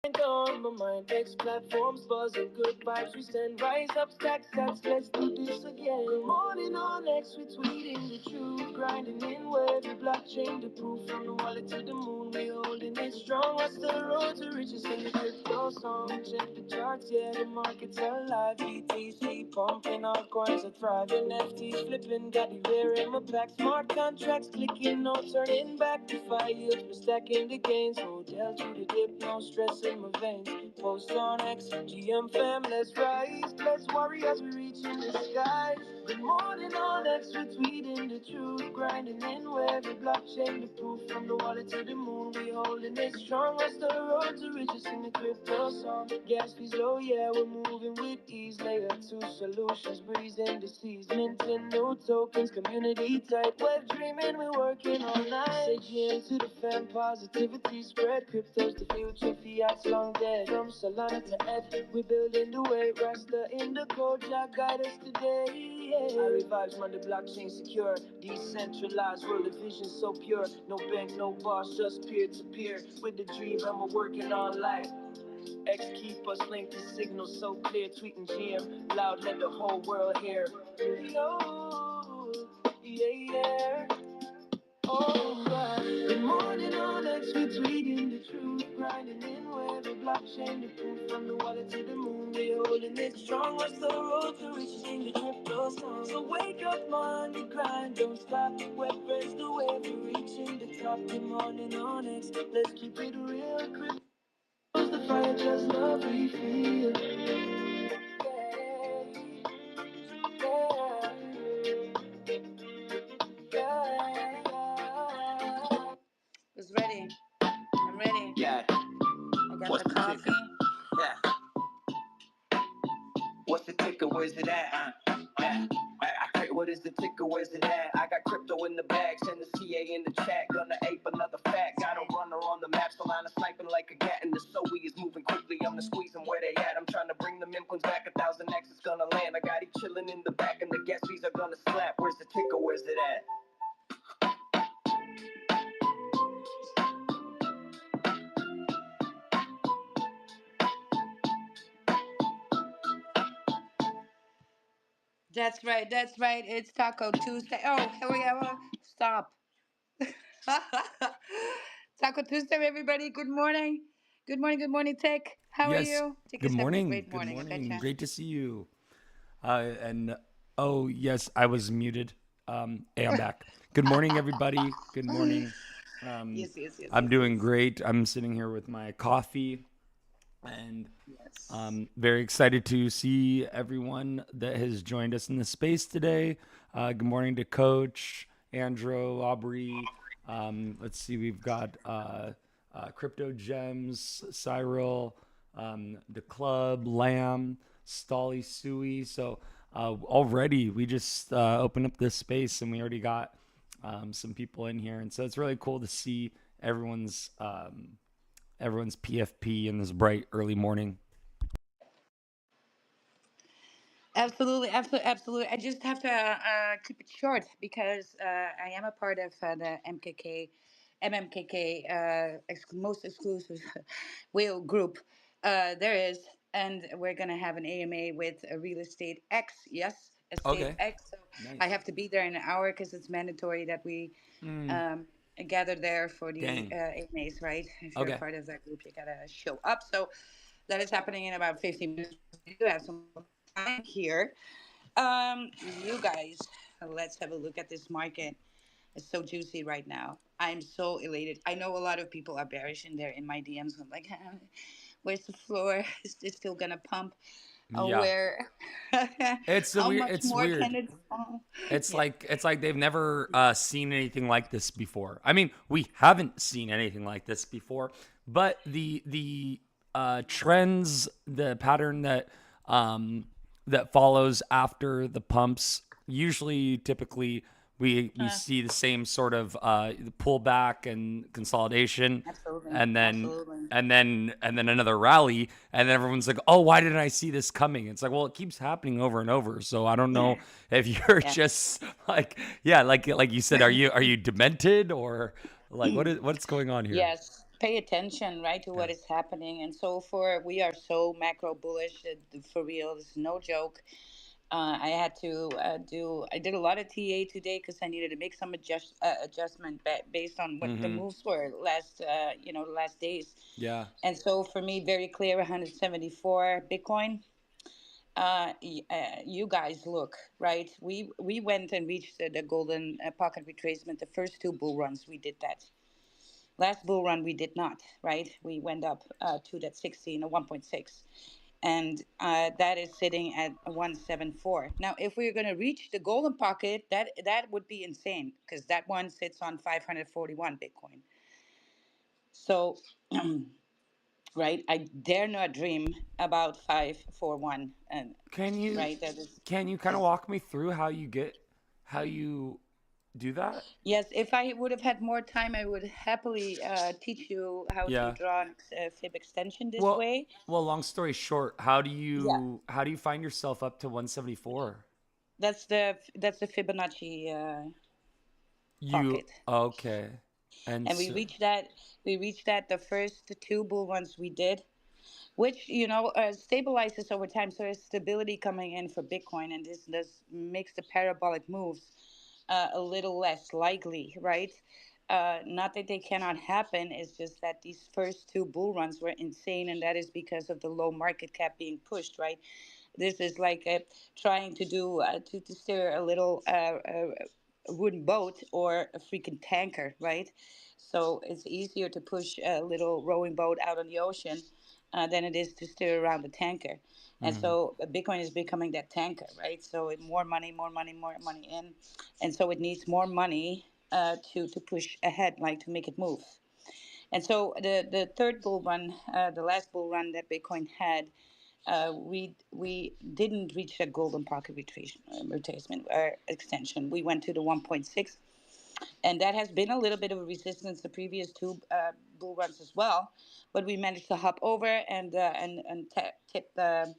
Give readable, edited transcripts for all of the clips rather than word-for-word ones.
On my mind, X platforms buzzing, good vibes we send. Rise up, stack stats, let's do this again. Good morning on X, we tweeting the truth, grinding in web, the blockchain, the proof from the wallet to the moon. We holding it strong. What's the road to riches in the crypto song? Check the charts, yeah, the market's alive. BTC pumping, all coins are thriving. FTs flipping, got the rare in my back. Smart contracts clicking, no turning back. DeFi yields, we're stacking the gains. Hotel to the dip, no stress in my veins. Post on X, GM fam, let's rise. Let's worry as we reach in the sky. Good morning on X, we're tweeting the truth. Grinding in web, the blockchain, the proof from the wallet to the moon. We holding it strong. What's the road to riches in the crypto song? Gas fees low, yeah, we're moving with ease. Layer 2 solutions, breezing the seas. Minting new tokens, community tight. Web dreaming, we're working all night. Say GM to the fan, positivity spread. Crypto's the future, fiat's long dead. From Solana to F, we building the way. Rasta in the code, Jah guide us today. Our vibes run the blockchain secure. Decentralized world, the vision so pure. No bank, no boss, just peer to peer. With the dream, and we're working all life. X keep us linked, the signal so clear. Tweeting GM loud, let the whole world hear. Yo, yeah, yeah. Oh, God. Good morning on X, we tweeting the truth. Grinding in web, the blockchain, the proof from the wallet to the moon. We holding it strong. What's the road to riches in the crypto song? So wake up on the grind, don't stop. Web first the way, we're reaching the top. Good morning on X, let's keep it real. Crypto's the fire, just love we feel. Yeah, yeah. Who's ready? I'm ready. Yeah. I got What's the the coffee. ticker? Yeah. What's the ticker? Where's it at? Yeah. What is the ticker? Where's it at? I got crypto in the bag, send the CA in the chat. Gonna ape another fact. Got a runner on the map, Solana sniping like a gat. And the SOE is moving quickly. I'm the squeezing where they at. I'm trying to bring the meme coins back. 1,000x is gonna land. I got it chilling in the back, and the gas fees are gonna slap. Where's the ticker? Where's it at? That's right. That's right. It's Taco Tuesday. Oh, here we go. Stop. Taco Tuesday, everybody. Good morning. Good morning. Good morning, Tech. How are Yes. you? Tech Good is having a morning. great Good morning. I morning. betcha. Great to see you. And oh yes, I was muted. Hey, I'm back. Good morning, everybody. Good morning. Um, Yes, yes, yes, I'm yes, doing yes. great. I'm sitting here with my coffee, and Yes. very excited to see everyone that has joined us in the space today. Good morning to Coach Andrew, Aubrey. Let's see, we've got Crypto Gems, Cyril, the Club, Lamb, Stolly, Sui. So already we just opened up this space and we already got some people in here, and so it's really cool to see everyone's PFP in this bright early morning. Absolutely, absolutely, absolutely. I just have to keep it short because I am a part of the MMKK, most exclusive whale group there is, and we're gonna have an AMA with a real estate X. Yes, estate Okay, X. So I nice. have to be there in an hour because it's mandatory that we Mm, um, gather there for the dang. AMAs. Right? If you're a Okay. part of that group, you gotta show up. So that is happening in about 15 minutes. We do have some time here. Um, you guys, let's have a look at this market. It's so juicy right now. I'm so elated. I know a lot of people are bearish in there in my DMs. I'm like, where's the floor? Is this still gonna pump? Yeah. Where? It's a How weird. much It's more can weird. it fall? It's Yeah. like they've never seen anything like this before. I mean, we haven't seen anything like this before, but the trends, the pattern um, that follows after the pumps, usually typically we Uh, see the same sort of pullback and consolidation, absolutely. and then Absolutely. and then another rally, and then everyone's like, oh, why didn't I see this coming? It's like, well, it keeps happening over and over, so I don't know if you're Yeah. just like, yeah, like you said, are you demented, or like what's going on here? Yes. pay attention, right, to Yeah. what is happening. And so for we are so macro bullish, for real. This is no joke. I had to do. I did a lot of TA today because I needed to make some adjustment based on what the Mm-hmm. moves were last, last days. Yeah. And so for me, very clear, 174 Bitcoin. You guys look right. We went and reached the golden pocket retracement. The first two bull runs, we did that. Last bull run, we did not, right? We went up to that 16 or 1.6. And that is sitting at 174. Now, if we're going to reach the golden pocket, that would be insane because that one sits on 541 Bitcoin. So, right, I dare not dream about 541. And Can you right, that is can you kind of is walk me through how you do that? yes. If I would have had more time, I would happily teach you how to Yeah. draw a fib extension this Well, way. long story short, Yeah. how do you find yourself up to 174? That's the Fibonacci You pocket, okay. And and so we reached that the first two bull runs we did, which stabilizes over time. So there's stability coming in for Bitcoin, and this makes the parabolic moves a little less likely, right? Not that they cannot happen. It's just that these first two bull runs were insane, and that is because of the low market cap being pushed, right? This is like trying to do to steer a little wooden boat or a freaking tanker, right? So it's easier to push a little rowing boat out on the ocean than it is to steer around the tanker. And mhm. so Bitcoin is becoming that tanker, right? So more money, more money, more money in, and so it needs more money to push ahead, like to make it move. And so the third bull run, the last bull run that Bitcoin had, we didn't reach that golden pocket retracement extension. We went to the 1.6, and that has been a little bit of a resistance the previous two bull runs as well. But we managed to hop over and tip the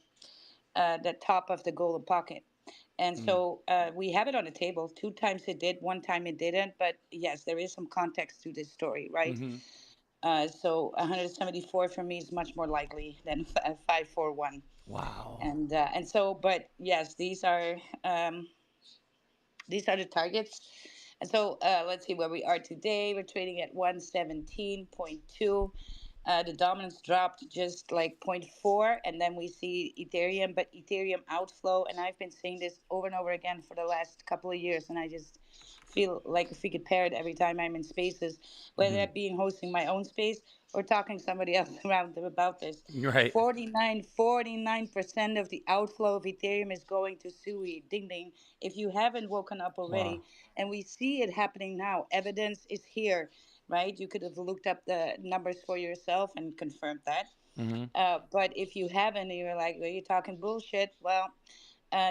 top of the golden pocket. And Mm. so we have it on the table. Two times it did, one time it didn't. But yes, there is some context to this story, right? Mhm. So 174 for me is much more likely than 541. Wow. And so, but yes, these are the targets. And so let's see where we are today. We're trading at 117.2. The dominance dropped just like zero point 0.4, and then we see Ethereum, but Ethereum outflow. And I've been saying this over and over again for the last couple of years, and I just feel like a freaking parrot every time I'm in spaces, whether Mhm. that being hosting my own space or talking to somebody else around them about this. You're right. 49% of the outflow of Ethereum is going to Sui. Ding ding. If you haven't woken up Wow. already, and we see it happening now, evidence is here, right? You could have looked up the numbers for yourself and confirmed that. Mhm. But if you haven't, and you're like, are you talking bullshit? Well,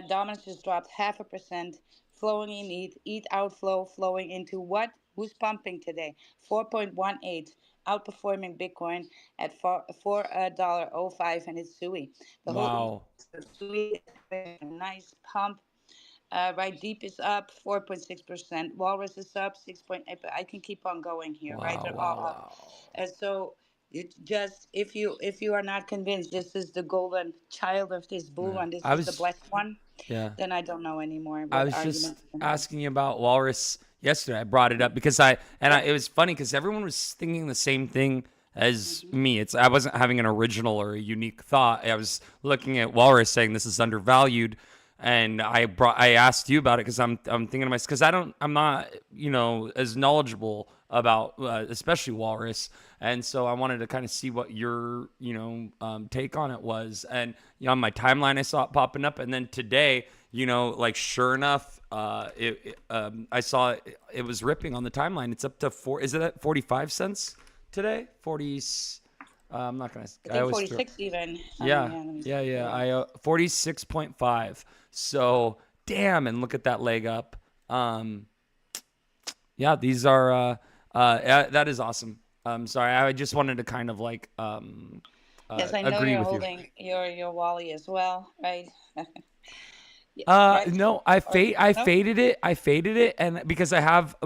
dominance just dropped 0.5%, flowing in ETH outflow, flowing into what? Who's pumping today? 4.18, outperforming Bitcoin at $4.05, and it's Sui. The whole Wow. ecosystem of Sui is having a nice pump. Right, Deep is up 4.6%. Walrus is up 6.8. But I can keep on going here, right? Wow. They're Wow. all up. Wow. And so it just if you are not convinced this is the golden child of this bull Yeah. run, this is the blessed one, Yeah. then I don't know anymore I what was argument just you can have. asking you about Walrus yesterday. I brought it up because Yeah. it was funny because everyone was thinking the same thing as Hmm. me. I wasn't having an original or a unique thought. I was looking at Walrus saying this is undervalued, and I asked you about it because I'm thinking to myself because I'm not as knowledgeable about especially Walrus, and so I wanted to kind of see what your take on it was. And on my timeline I saw it popping up, and then today like sure enough, I saw it was ripping on the timeline. It's up to four. Is it at 45 cents today? 40. I'm not gonna. I I think always throw. 46 even. Yeah, Yeah, let me yeah, see yeah. here. I 46.5. So damn, and look at that leg up. Yeah, these are. Yeah, that is awesome. Sorry, I just wanted to kind of like Yes, I know agree you're with you. holding your Wally as well, right? Yeah, right? No, Or I no? faded it. I faded it, and because I have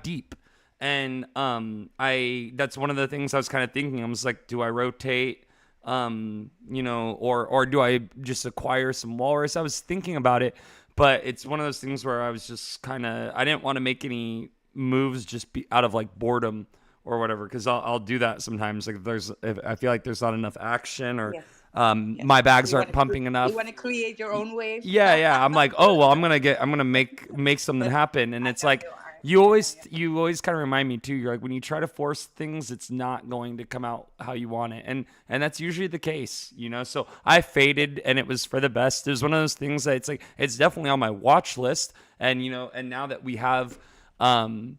deep, And I that's one of the things I was kind of thinking. I was like, do I rotate, or do I just acquire some walrus? I was thinking about it, but it's one of those things where I was just kind of, I didn't want to make any moves just be out of like boredom or whatever, because I'll do that sometimes. Like if I feel like there's not enough action, or Yes. Yes. my bags You want aren't to pumping you want enough. to create your own wave. Yeah. I'm like, oh well, I'm gonna make something happen, and I it's know like you are. you I know always you are. you always kind of remind me too. You're like, when you try to force things, it's not going to come out how you want it, and that's usually the case. So I faded, and it was for the best. It was one of those things that it's like it's definitely on my watch list, and now that we have, um,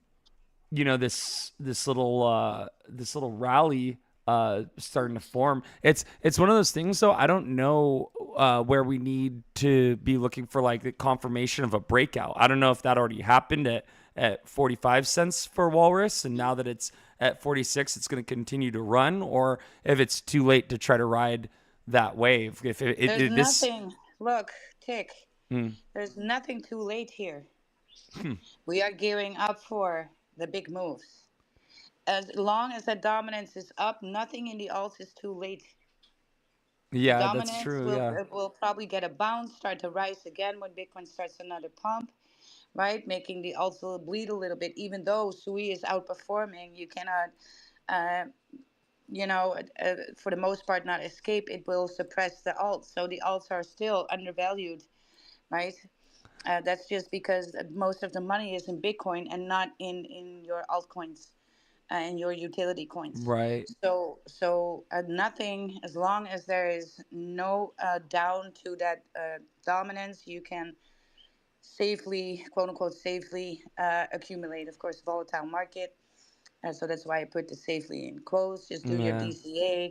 this little rally starting to form. It's one of those things though. I don't know where we need to be looking for like the confirmation of a breakout. I don't know if that already happened at 45 cents for walrus, and now that it's at 46 it's going to continue to run, or if it's too late to try to ride that wave. If There's this nothing. Look, Tick. mm, There's nothing too late here. We are gearing up for the big moves. As long as that dominance is up, nothing in the alt is too late. The yeah, that's dominance true. will Yeah. will probably get a bounce, start to rise again when Bitcoin starts another pump, right? Making the alts bleed a little bit. Even though Sui is outperforming, you cannot, uh, for the most part, not escape. It will suppress the alts. So the alts are still undervalued, right? That's just because most of the money is in Bitcoin and not in your altcoins and your utility coins. Right. So nothing, as long as there is no down to that dominance, you can safely, quote unquote, safely accumulate. Of course, volatile market. So that's why I put the safely in quotes. Just do your Yeah. DCA.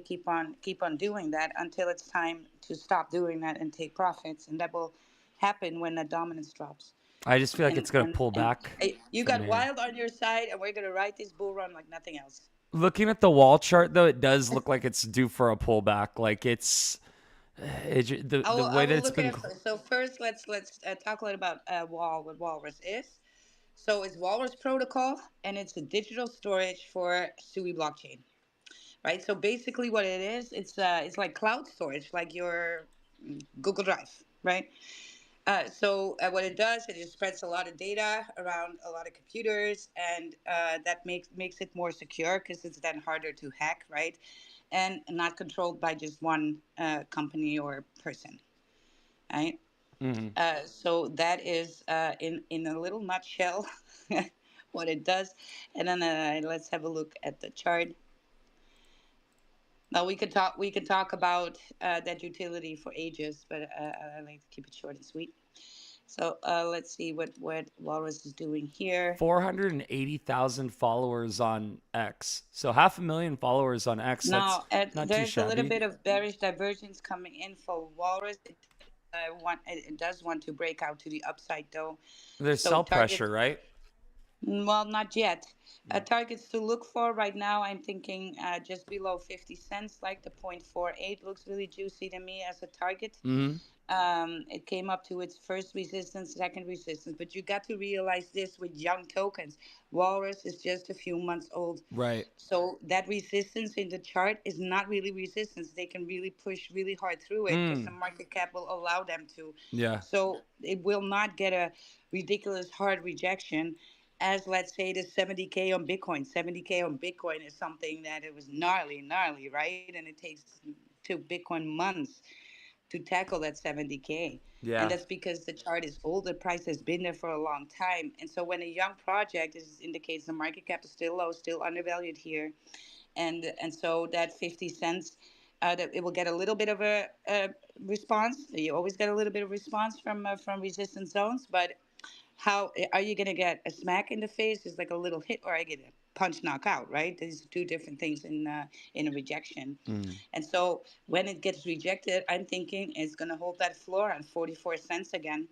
Keep on doing that until it's time to stop doing that and take profits, and that will happen when the dominance drops. I just feel like And it's going to and pull and back hey, you from got here. wild on your side, and we're gonna ride this bull run like nothing else. Looking at the wall chart though, it does look like it's due for a pullback. Like the I way that will it's look at been. it first. So first, let's talk a little about what Walrus is. So it's Walrus Protocol, and it's a digital storage for Sui blockchain, right? So basically, what it is, it's like cloud storage, like your Google Drive, right? So what it does, it just spreads a lot of data around a lot of computers, and that makes it more secure because it's then harder to hack, right? And not controlled by just one company or person, right? Mhm. So that is in a little nutshell what it does. And then let's have a look at the chart. Now we could talk about that utility for ages, but I like to keep it short and sweet. So let's see what Walrus is doing here. 480,000 followers on X. So 500,000 followers on X. That's Now, not too there's a little shabby. bit of bearish divergence coming in for Walrus. It does want to break out to the upside though. There's So sell pressure, target, right? well, not yet. Targets to look for right now, I'm thinking just below 50 cents, like the 0.48 looks really juicy to me as a target. Mm-hmm. It came up to its first resistance, second resistance, but you got to realize this with young tokens. Walrus is just a few months old. Right. So that resistance in the chart is not really resistance. They can really push really hard through it because the Mm. market cap will allow them to. Yeah. So it will not get a ridiculous hard rejection as, let's say, the 70K on Bitcoin. 70K on Bitcoin is something that it was gnarly, gnarly, right? And it took Bitcoin months to tackle that 70K. And Yeah. that's because the chart is old. The price has been there for a long time. And so when a young project, this indicates the market cap is still low, still undervalued here. And so that 50 cents, that it will get a little bit of a response. You always get a little bit of response from resistance zones, but how are you going to get a smack in the face? Is like a little hit, or I get a punch knockout, right? These are two different things in a rejection. Mm. And so when it gets rejected, I'm thinking it's going to hold that floor on 44 cents again,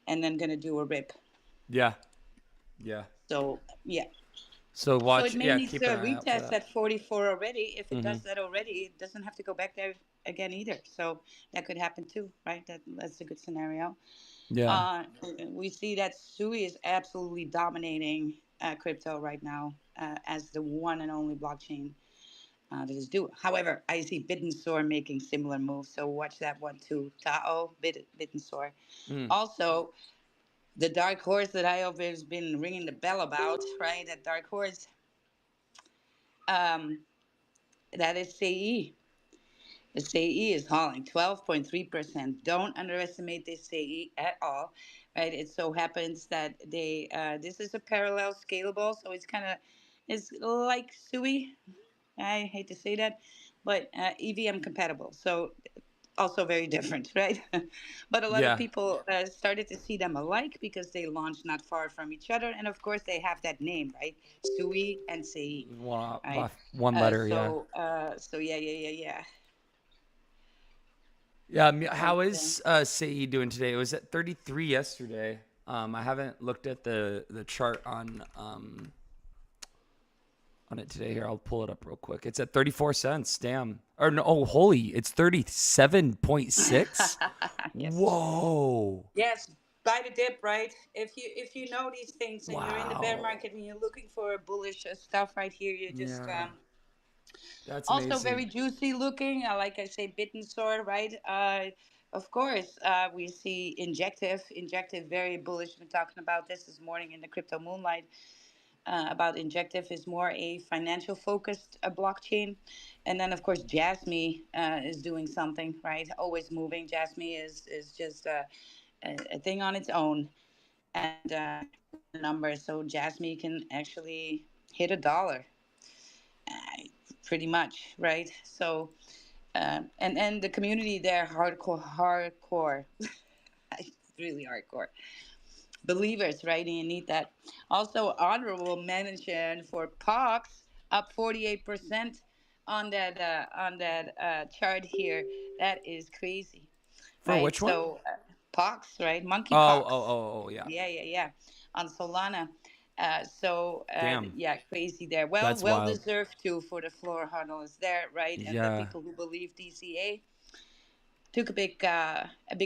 and then going to do a rip. Yeah. Yeah. So yeah. So So watch. it may Yeah. need Keep to an eye out for retest that. at 44 already. If it Mm-hmm. does that already, it doesn't have to go back there again either. So that could happen too, right? That's a good scenario. Yeah. Uh, we see that Sui is absolutely dominating crypto right now. as the one and only blockchain that is due. However, I see Bitensor making similar moves, so watch that one too. Tao, Bitensor. Mm. Also, the dark horse that I always been ringing the bell about, right? That dark horse, um, that is CE. The CE is hauling 12.3%. Don't underestimate this CE at all, right? It so happens that this is a parallel scalable, so it's like SUI. I hate to say that, but EVM compatible. So also very different, right? But a lot of Yeah. people started to see them alike because they launched not far from each other, and of course they have that name, right? Sui and Sei, right? One letter, yeah. So yeah, yeah, yeah, yeah. Yeah, how Okay. is CE doing today? It was at 33 yesterday. I haven't looked at the chart on it today. Here, I'll pull it up real quick. It's at 34 cents. Damn. Or no, oh, holy, it's 37.6. Yes. Whoa. Yes. Buy the dip, right? If you know these things and you're in the bear Wow. market and you're looking for bullish stuff right here, you just Yeah. That's also amazing. very juicy looking. Like I say, bitten sword, right? Of course, we see Injective. Injective, very bullish. Been talking about this morning in the Crypto Moonlight. About Injective is more a financial focused blockchain, and then of course Jasmy is doing something, right? Always moving. Jasmy is just a thing on its own, and look at the numbers. So Jasmy can actually hit $1, uh, pretty much, right? So and the community there hardcore really hardcore believers, right? And you need that. Also honorable mention for Pox, up 48% on that chart here. That is crazy, For right? which one? So Pox, right? Monkey Oh, pox. yeah. Yeah, yeah, yeah, on Solana. Damn. Yeah, crazy there. That's Well wild. deserved too for the floor huddles there, right? And the Yeah. people who believe DCA took a big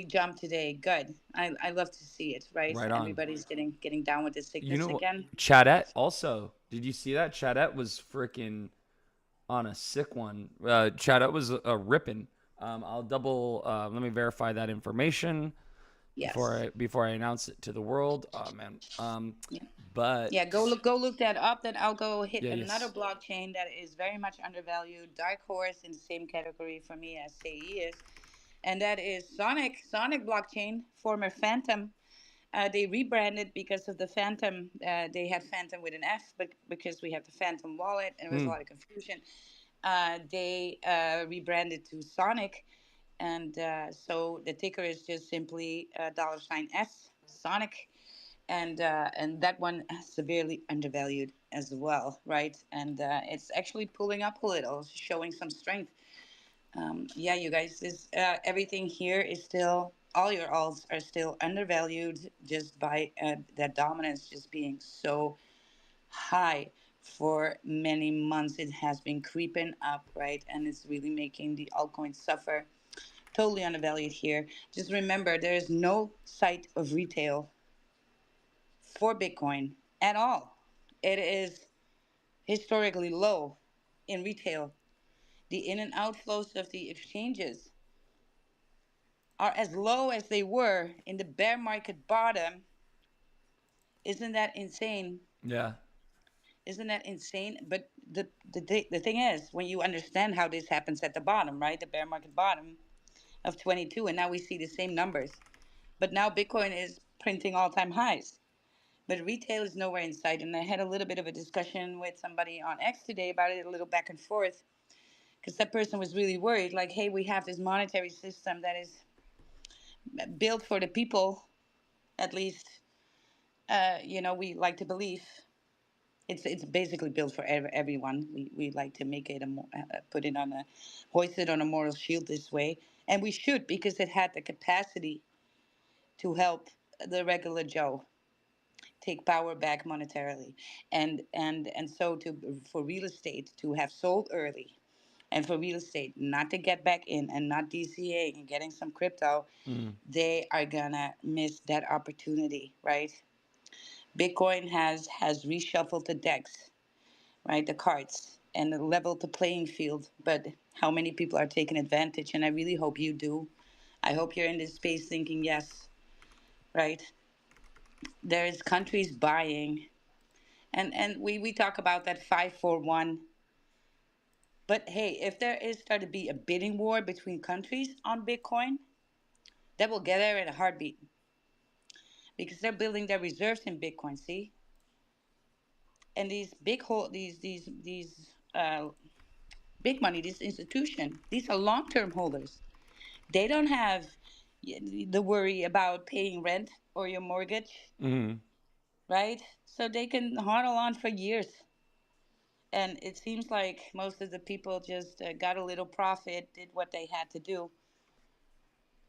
jump today. Good. I love to see it, right? Right on. Everybody's getting down with the You sickness know, again. Chatette also. Did you see that? Chatette was freaking on a sick one. Chatette was a ripping. I'll double. Let me verify that information Yes. before I announce it to the world. Oh man. Yeah. But Yeah, go look that up. Then I'll go hit yeah, another yes. blockchain that is very much undervalued. Dark horse in the same category for me as CE is, and that is Sonic blockchain, former Phantom. They rebranded because of the Phantom. They had Phantom with an F, but because we have the Phantom wallet and there was a Hmm. lot of confusion, they rebranded to Sonic. And so the ticker is just simply $S, Sonic. And that one is severely undervalued as well, right? And it's actually pulling up a little, showing some strength. Yeah, you guys, this everything here is still all your alts are still undervalued just by that dominance just being so high for many months. It has been creeping up, right, and it's really making the altcoins suffer. Totally undervalued here. Just remember, there is no sight of retail for Bitcoin at all. It is historically low in retail. The in and outflows of the exchanges are as low as they were in the bear market bottom. Isn't that insane? Yeah. Isn't that insane? But the thing is, when you understand how this happens at the bottom, right? The bear market bottom of 22, and now we see the same numbers. But now Bitcoin is printing all time highs. But retail is nowhere in sight. And I had a little bit of a discussion with somebody on X today about it, a little back and forth, because that person was really worried. Like, hey, we have this monetary system that is built for the people, at least, we like to believe. It's basically built for everyone. We like to make it put it on a hoist it on a moral shield this way, and we should because it had the capacity to help the regular Joe take power back monetarily, and so to for real estate to have sold early, and for real estate not to get back in and not DCA and getting some crypto, Mm. they are gonna miss that opportunity, right? Bitcoin has reshuffled the decks. right? The cards and level the playing field. But how many people are taking advantage? And I really hope you do. I hope you're in this space thinking, yes, right? There's countries buying, and we talk about that 541. But hey, if there is start to be a bidding war between countries on Bitcoin, that will get there in a heartbeat because they're building their reserves in Bitcoin. See, and these big hold these big money, this institution, these are long term holders. They don't have the worry about paying rent or your mortgage, Mm-hmm. right? So they can hodl on for years. And it seems like most of the people just got a little profit, did what they had to do,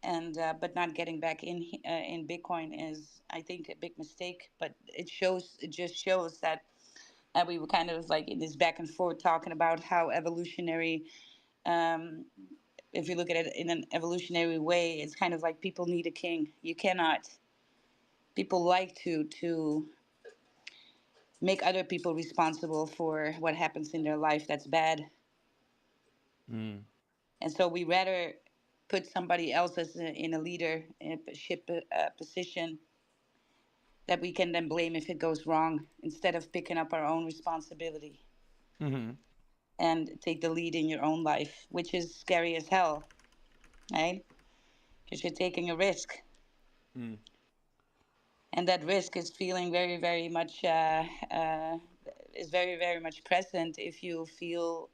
and but not getting back in Bitcoin is, I think, a big mistake. But it just shows that we were kind of like in this back and forth talking about how evolutionary. Um, if you look at it in an evolutionary way, it's kind of like people need a king. You cannot. People like to make other people responsible for what happens in their life that's bad, Mm. and so we rather put somebody else as in a leadership position that we can then blame if it goes wrong instead of picking up our own responsibility Mm-hmm. and take the lead in your own life, which is scary as hell, right? Because you're taking a risk, Mm. and that risk is feeling very, very much is very, very much present if you feel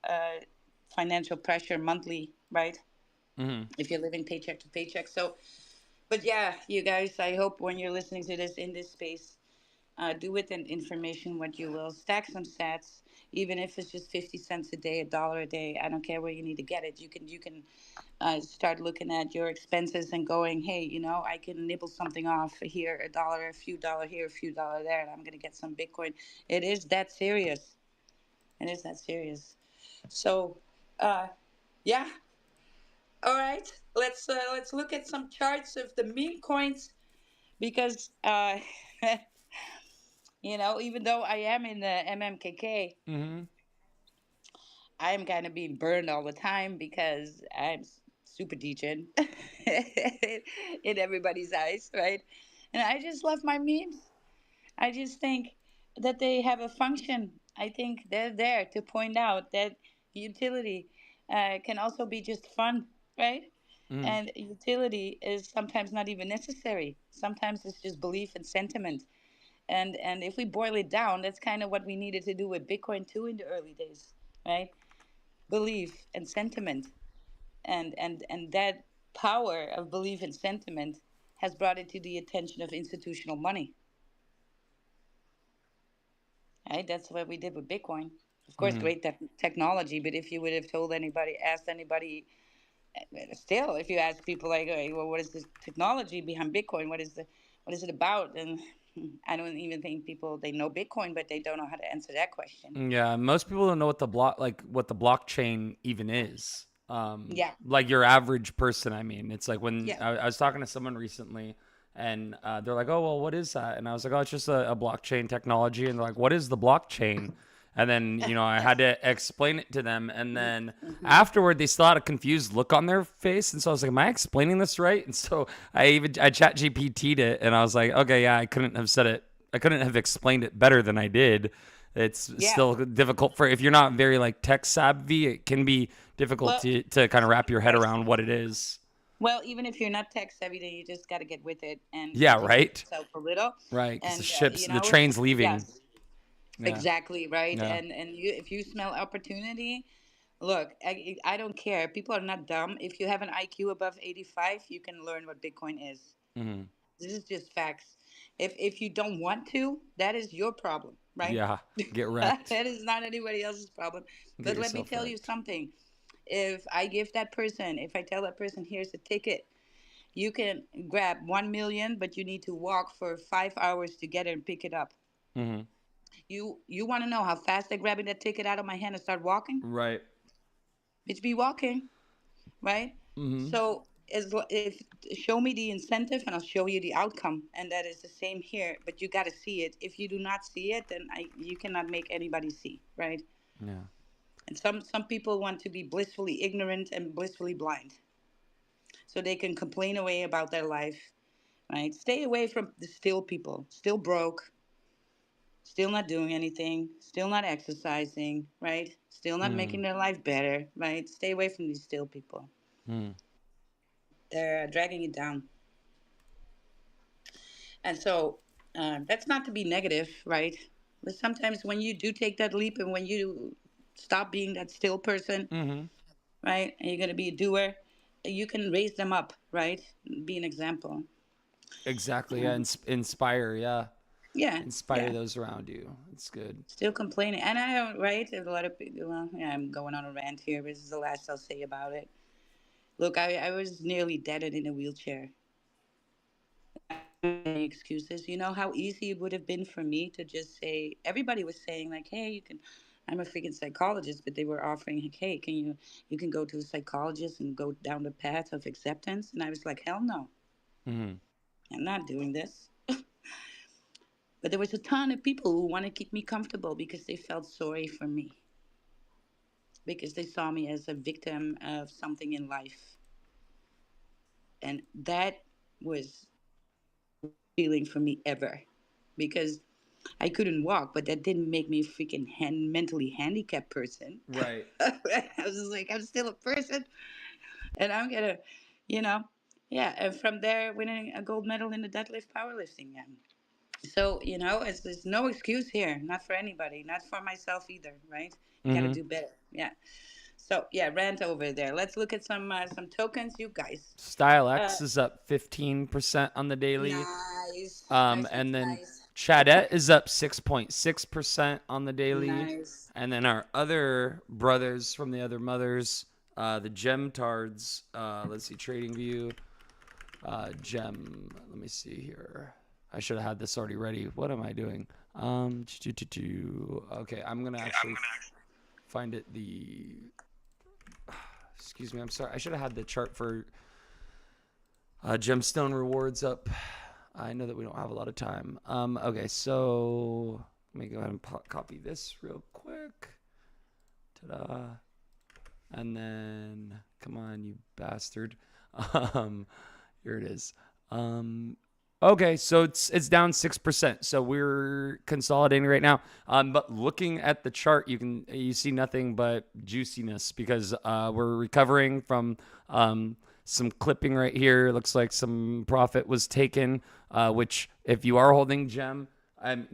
financial pressure monthly, right? Mm-hmm. If you're living paycheck to paycheck. So, but yeah, you guys, I hope when you're listening to this in this space, do with an information what you will. Stack some sats, even if it's just 50 cents a day, $1 a day. I don't care where you need to get it. You can start looking at your expenses and going, hey, I can nibble something off here, $1, a few dollar here, a few dollar there, and I'm gonna get some Bitcoin. It is that serious. It is that serious. So, uh, yeah. All right. Let's look at some charts of the meme coins because even though I am in the MMKK, Mm-hmm. I'm kind of being burned all the time because I'm super degen in everybody's eyes, right? And I just love my memes. I just think that they have a function. I think they're there to point out that utility can also be just fun, right? Mm-hmm. And utility is sometimes not even necessary. Sometimes it's just belief and sentiment. And if we boil it down, that's kind of what we needed to do with Bitcoin too in the early days, right? Belief and sentiment, and that power of belief and sentiment has brought it to the attention of institutional money, right? That's what we did with Bitcoin. Of course, Mm-hmm. great technology, but if you would have told anybody, asked anybody, still, if you ask people like, hey, well, what is the technology behind Bitcoin? What is it about? And I don't even think people they know Bitcoin, but they don't know how to answer that question. Yeah, most people don't know what the blockchain even is. Yeah, Like your average person, I mean, it's like when yeah, I was talking to someone recently, and they're like, "Oh, well, what is that?" And I was like, "Oh, it's just a blockchain technology." And they're like, "What is the blockchain?" And then I had to explain it to them, and then hmm afterward, they still had a confused look on their face, and so I was like, "Am I explaining this right?" And so I chat GPT'd it, and I was like, "Okay, yeah, I couldn't have said it. I couldn't have explained it better than I did." It's yeah. still difficult for if you're not very like tech savvy. It can be difficult Well, to kind of wrap your of head course. around what it is. Well, even if you're not tech savvy, then you just got to get with it and Yeah, educate right, yourself a little. right. Because And the train's leaving. yes, Yeah, exactly right. yeah. And if you smell opportunity, look, I don't care. People are not dumb. If you have an IQ above 85, you can learn what Bitcoin is. Hmm. This is just facts. If you don't want to, that is your problem, right? Yeah, get wrecked. That is not anybody else's problem. Get But let me yourself tell you wrecked. something. If I tell that person, here's a ticket, you can grab 1 million, but you need to walk for 5 hours to get it and pick it up. Hmm. You want to know how fast they're grabbing that ticket out of my hand and start walking? Right. Bitch, be walking, right? Hmm. So if show me the incentive and I'll show you the outcome, and that is the same here. But you got to see it. If you do not see it, then you cannot make anybody see, right? Yeah. And some people want to be blissfully ignorant and blissfully blind, so they can complain away about their life. Right? Stay away from the still people, still broke, still not doing anything, still not exercising, right? Still not Mm. making their life better, right? Stay away from these still people. Mm. They're dragging it down. And so that's not to be negative, right? But sometimes when you do take that leap and when you stop being that still person, Mm-hmm. right, and you're going to be a doer, you can raise them up, right? Be an example. Exactly. Yeah. Um, Inspire. Yeah. yeah, Inspire yeah. those around you. It's good. Still complaining. And I don't, right? There's a lot of people, well, yeah, I'm going on a rant here, but this is the last I'll say about it. Look, I was nearly deaded in a wheelchair. Any excuses. You know how easy it would have been for me to just say, everybody was saying, like, hey, you can, I'm a freaking psychologist, but they were offering, like, hey, you can go to a psychologist and go down the path of acceptance. And I was like, hell no, Mm-hmm. I'm not doing this. But there was a ton of people who want to keep me comfortable because they felt sorry for me, because they saw me as a victim of something in life. And that was feeling for me ever, because I couldn't walk, but that didn't make me a freaking mentally handicapped person. Right. I was just like, I'm still a person, and I'm gonna, you know, yeah. And from there, winning a gold medal in the deadlift powerlifting. Yeah. So there's no excuse here, not for anybody, not for myself either, right? You got to Mm-hmm. do better. Yeah. So yeah, rant over there. Let's look at some tokens, you guys. Style Uh, X is up 15% on the daily. nice, nice, And nice, then nice, Chadette is up 6.6% on the daily. nice. And then our other brothers from the other mothers, the Gemtards, let's see, Trading View, Gem, let me see here. I should have had this already ready. What am I doing? Okay, I'm going to actually find it excuse me, I'm sorry. I should have had the chart for gemstone rewards up. I know that we don't have a lot of time. Okay, so let me go ahead and copy this real quick. Ta-da. And then, come on, you bastard. Here it is. Okay, so it's down 6%. So we're consolidating right now. But looking at the chart, you see nothing but juiciness because we're recovering from some clipping right here. It looks like some profit was taken, which if you are holding gem,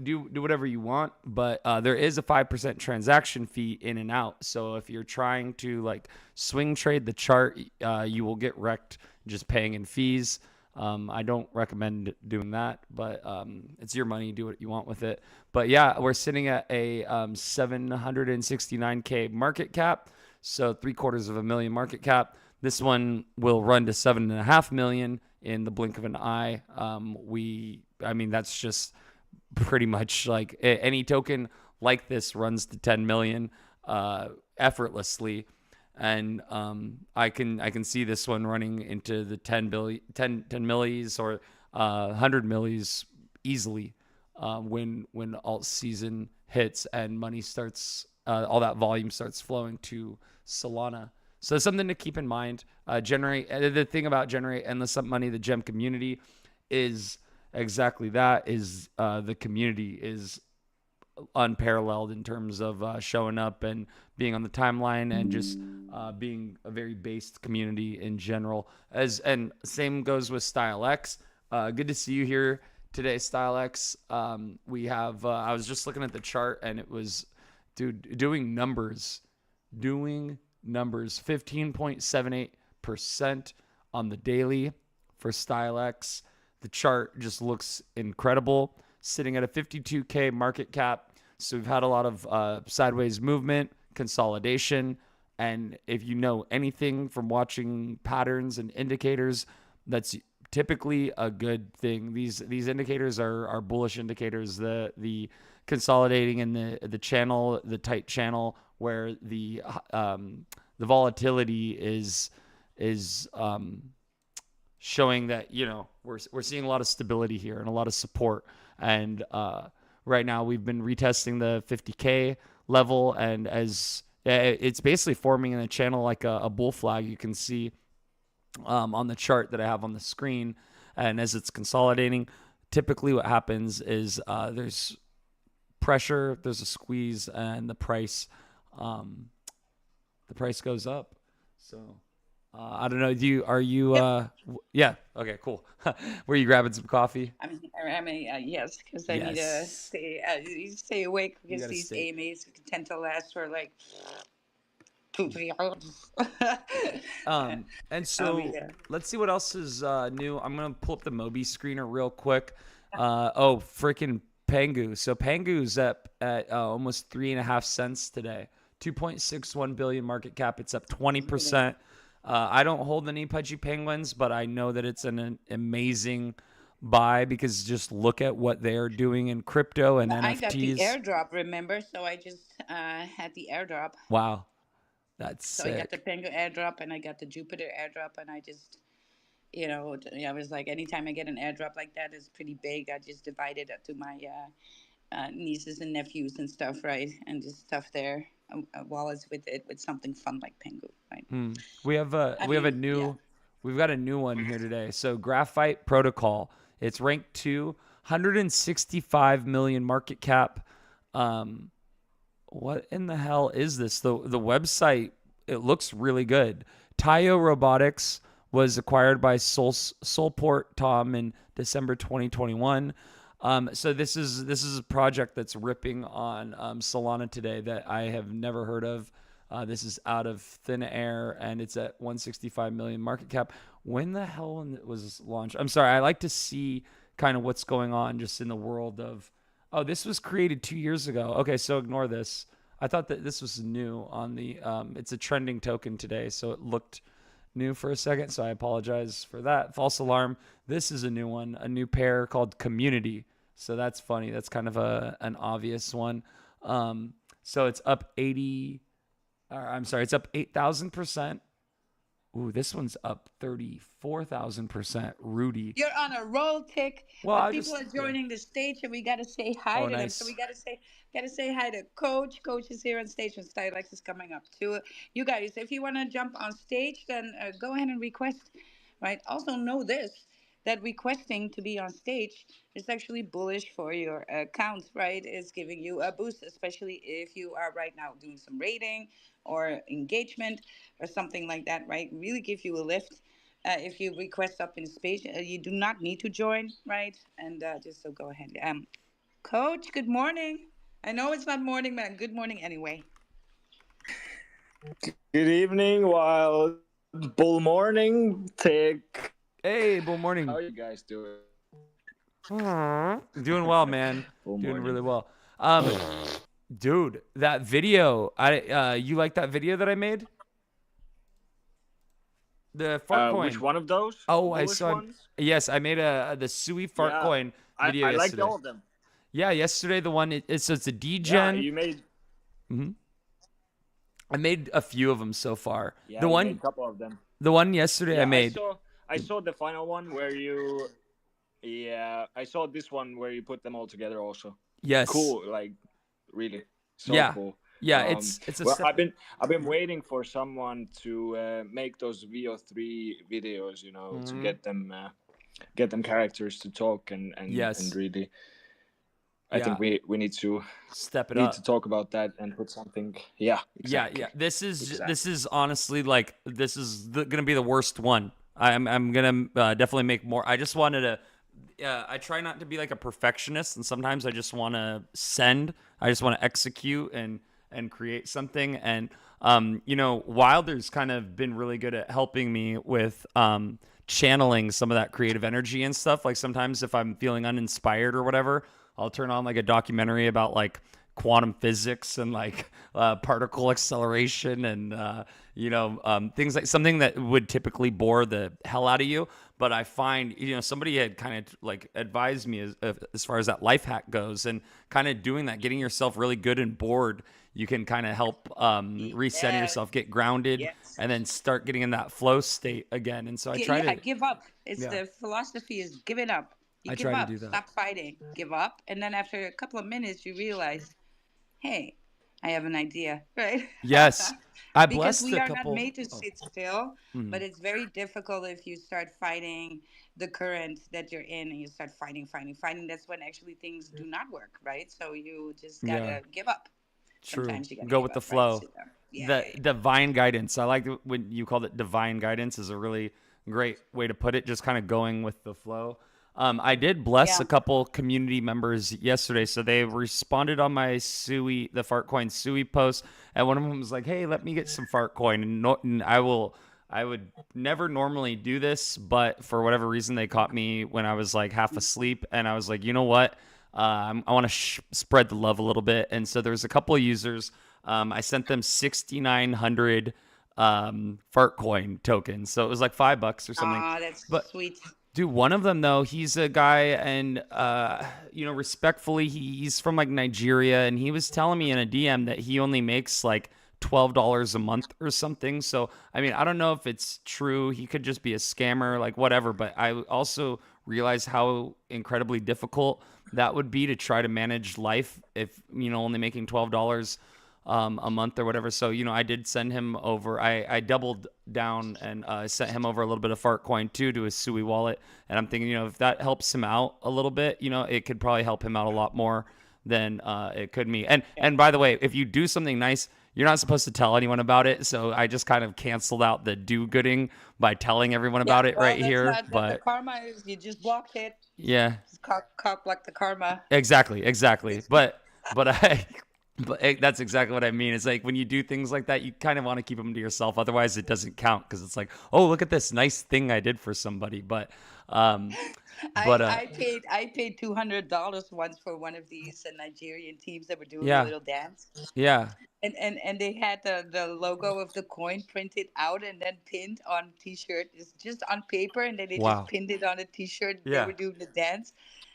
do whatever you want, but there is a 5% transaction fee in and out. So if you're trying to like swing trade the chart, you will get wrecked just paying in fees. I don't recommend doing that, but it's your money. Do what you want with it. But yeah, we're sitting at a 769K market cap. So 750,000 market cap. This one will run to 7.5 million in the blink of an eye. That's just pretty much like any token like this runs to 10 million effortlessly. And I can see this one running into the 10 millis or 100 millis easily when alt season hits and money starts, all that volume starts flowing to Solana. So something to keep in mind. The thing about generate endless money, the gem community, is exactly that. Is the community is unparalleled in terms of showing up and being on the timeline and just being a very based community in general. And same goes with Style X. Good to see you here today, Style X. We have. I was just looking at the chart and it was, dude, doing numbers, 15.78% on the daily for Style X. The chart just looks incredible, sitting at a 52K market cap. So we've had a lot of sideways movement, consolidation. And if you know anything from watching patterns and indicators, that's typically a good thing. These indicators are bullish indicators. The consolidating in the channel, the tight channel where the volatility is showing that we're seeing a lot of stability here and a lot of support. And right now we've been retesting the 50K level, and as it's basically forming in a channel like a bull flag. You can see on the chart that I have on the screen, and as it's consolidating, typically what happens is there's pressure, there's a squeeze, and um, the price goes up. So I don't know. Are you? Yep. Yeah. Okay. Cool. Were you grabbing some coffee? Yes, because I need to Yes. stay awake You because got to these stay. AMAs tend to last for like 2 3 hours. And so Yeah. let's see what else is new. I'm gonna pull up the Mobi screener real quick. Freaking Pengu. So Pengu's up at almost 3.5 cents today. 2.61 billion market cap. It's up 20%. I don't hold any pudgy penguins, but I know that it's an amazing buy because just look at what they are doing in crypto and I got the NFTs. airdrop, remember? So I just had the airdrop. Wow, that's So I got the sick. Pengu airdrop and I got the Jupiter airdrop, and I just, I was like, anytime I get an airdrop like that, it's pretty big. I just divide it up to my nieces and nephews and stuff, right? And just stuff their wallets with it with something fun like Pengu, right? We have a I we have a mean, yeah. new we've got a new one here today. So Graphite Protocol. It's ranked 165 million market cap. Um, what in the hell is this? The website, it looks really good. Tayo Robotics was acquired by Soulport Tom in December 2021. So this is a project that's ripping on Solana today that I have never heard of. This is out of thin air, and it's at 165 million market cap. When the hell was this launched? I'm sorry. I like to see kind of what's going on just in the world of. Oh, this was created 2 years ago. Okay, so ignore this. I thought that this was new on the. It's a trending token today, so it looked new for a second. So I apologize for that. False alarm. This is a new one, a new pair called Community. So that's funny. That's kind of an obvious one. So it's up 80. I'm sorry, it's up 8,000%. Ooh, this one's up 34,000%. Rudy. You're on a roll, Tick, Well, but I people just are yeah. joining the stage, and we gotta say hi Oh, to them. So we nice. gotta say hi to Coach. Coach is here on stage, and Stylex is coming up too. You guys, if you wanna jump on stage, then go ahead and request. Right. Also, know this, that requesting to be on stage is actually bullish for your account. Right, it's giving you a boost, especially if you are right now doing some rating or engagement or something like that. Right, really give you a lift if you request up in space. You do not need to join, right? And just so go ahead. Coach, good morning. I know it's not morning, but good morning anyway. Good evening, Wild. Bull morning, Tick. Hey, bull How are morning. you guys doing? Doing well, man. Bull Doing really morning. well. Um, dude, that video. You like that video that I made? The fart Which coin. one of those? Oh, I Bullish saw. ones? Yes, I made the Sui fart Yeah. coin I, video I liked yesterday. all of them. Yeah, yesterday the one. It's a Yeah, degen. you made I made a few of them so far. yeah, The you made a one, couple of them. the one yesterday I Yeah, made. I saw the final one where you yeah, I saw this one where you put them all together also. Yes. Cool, like really so Yeah. cool. Yeah. It's a Well, step. I've been waiting for someone to make those VO3 videos, to get them characters to talk and Yes. really. I think Yeah. we Step it need to up. talk about that and put something. Yeah, Yeah, exactly, yeah. This exactly. is honestly like this is gonna be the worst one. I'm gonna definitely make more. I just wanted to. I try not to be like a perfectionist, and sometimes I just want to send. I just want to execute and create something. And Wilder's kind of been really good at helping me with channeling some of that creative energy and stuff. Like sometimes if I'm feeling uninspired or whatever, I'll turn on like a documentary about like quantum physics and like particle acceleration and things like something that would typically bore the hell out of you. But I find somebody had kind of like advised me as far as that life hack goes, and kind of doing that, getting yourself really good and bored, you can kind of help reset Yes, yourself, get grounded, yes. and then start getting in that flow state again. And so I try Yeah, to give up. It's yeah the philosophy is give it up. You I give try to up. do that. Stop fighting. Give up. And then after a couple of minutes, you realize, hey, I have an idea, right? Yes, I Because blessed we a are not couple. made to Oh, sit still, mhm. but it's very difficult if you start fighting the current that you're in and you start fighting, fighting, fighting. That's when actually things do not work, right? So you just Yeah. gotta give up. True. Sometimes you gotta Go give with the up, right? flow. Sit down. Yeah, The yeah, yeah. divine guidance. I like when you called it divine guidance is a really great way to put it. Just kind of going with the flow. I did bless Yeah. a couple community members yesterday, so they responded on my Sui, the fart coin Sui post, and one of them was like, "Hey, let me get some fart coin," and, no, and I would never normally do this, but for whatever reason, they caught me when I was like half asleep, and I was like, you know what? I want to spread the love a little bit, and so there's a couple of users. I sent them 6,900 fart coin tokens, so it was like $5 or something. Ah, that's But sweet. dude, one of them though, he's a guy, and respectfully, he's from like Nigeria, and he was telling me in a DM that he only makes like $12 a month or something. So I mean, I don't know if it's true. He could just be a scammer, like whatever. But I also realize how incredibly difficult that would be to try to manage life if only making $12 a month or whatever. So, I did send him over. I doubled down and sent him over a little bit of fart coin too to his Sui wallet. And I'm thinking, if that helps him out a little bit, it could probably help him out a lot more than it could me. And by the way, if you do something nice, you're not supposed to tell anyone about it. So I just kind of canceled out the do-gooding by telling everyone Yeah, about it well, right that's here. not that the But karma is you just blocked it. yeah, Just cock like the karma. exactly. But I but that's exactly what I mean. It's like when you do things like that, you kind of want to keep them to yourself. Otherwise, it doesn't count because it's like, oh, look at this nice thing I did for somebody. Um, but I paid $200 once for one of these Nigerian teams that were doing a yeah, little dance. yeah, And they had the logo of the coin printed out and then pinned on t-shirt. It's just on paper and then they just wow, pinned it on a t-shirt. They yeah, were doing the dance.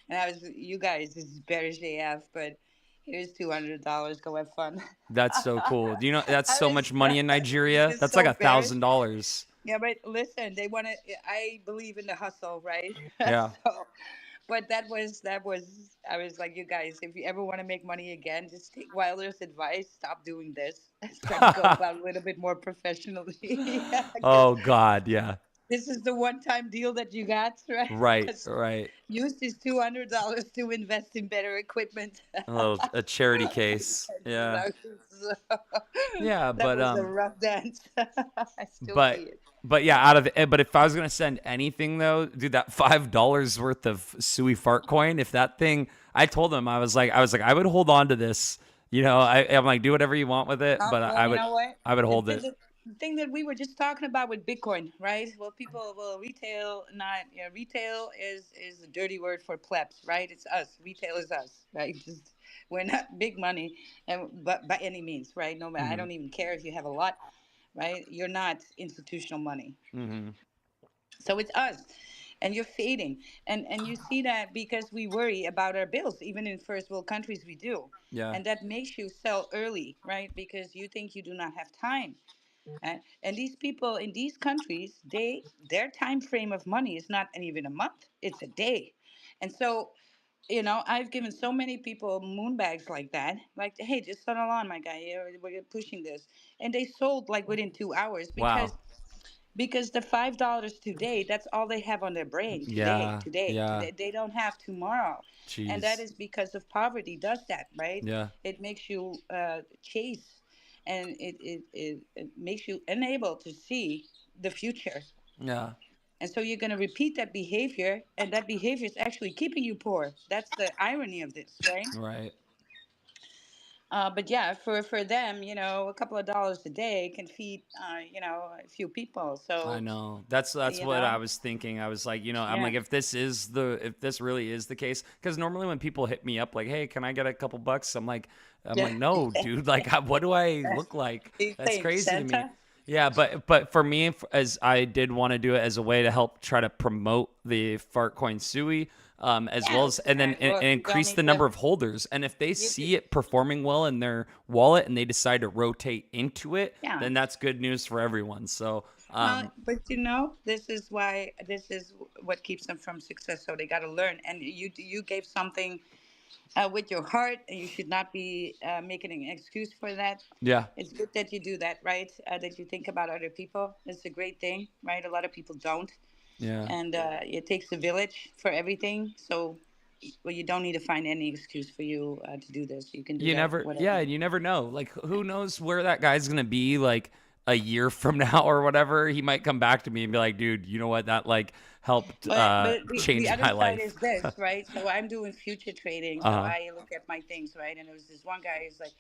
And I was, you guys, this is better AF, but here's $200. Go have fun. that's so cool. Do you know that's I so was much money in Nigeria? just That's like so embarrassed. $1,000. Yeah, but listen, they want to. I believe in the hustle, right? Yeah, So, but that was. I was like, you guys, if you ever want to make money again, just take Wilder's advice. Stop doing this. Try to go about it a little bit more professionally. Yeah, because oh God, yeah, this is the one-time deal that you got, right? right, Because right. use this $200 to invest in better equipment. A charity case. Yeah, So, yeah, that was a rough dance. I still see But it. yeah, but if I was gonna send anything though, dude, that $5 worth of Sui fart coin, if that thing, I told him I was like I would hold on to this. I'm like do whatever you want with it, but Well, I you would know what? I would The hold thing it. that, the thing that we were just talking about with Bitcoin, right? Well, people, well, retail, not, retail is a dirty word for plebs, right? It's us. Retail is us, right? Just we're not big money, and but by any means, right? No matter, I Hmm. don't even care if you have a lot, right? You're not institutional money, Hmm. so it's us, and you're fading, and you see that because we worry about our bills, even in first world countries, we do, Yeah. and that makes you sell early, right? Because you think you do not have time. And these people in these countries, their time frame of money is not even a month; it's a day. And so, I've given so many people moonbags like that. Like, hey, just settle on, my guy. We're pushing this, and they sold like within 2 hours Wow. because the $5 today, that's all they have on their brain today, Yeah. today. Yeah. They don't have tomorrow, and that Jeez. is because of poverty. Does that, right? Yeah. It makes you chase, and it makes you unable to see the future. Yeah. And so you're going to repeat that behavior, and that behavior is actually keeping you poor. That's the irony of this, right? Right. But yeah, for them, a couple of dollars a day can feed, a few people. I So, know. That's you what I know, was thinking. I was like, I'm yeah. like, if this really is the case, because normally when people hit me up like, hey, can I get a couple bucks? I'm like, Yeah. no, dude. Like, what do I look like? You That's think crazy to me. Santa? Yeah, but for me, as I did want to do it as a way to help try to promote the Fartcoin Sui, as well as Yes. and then Well, and you don't increase need the to. number of holders. And if they You, see it performing well in their wallet and they decide to rotate into it, yeah. then that's good news for everyone. So, Well, but this is what keeps them from success. So they got to learn. And you gave something. with your heart, and you should not be making an excuse for that. Yeah. It's good that you do that, right? That you think about other people. It's a great thing, right? A lot of people don't, Yeah. and it takes a village for everything. So, well, you don't need to find any excuse for you to do this. You can do You that never, whatever. yeah, and you never know. Like, who knows where that guy's gonna be like a year from now or whatever. He might come back to me and be like, dude, you know what? That like helped But the change other my side life. is this, right? So I'm doing future trading. So Uh-huh. I look at my things, right? And there was this one guy who's like,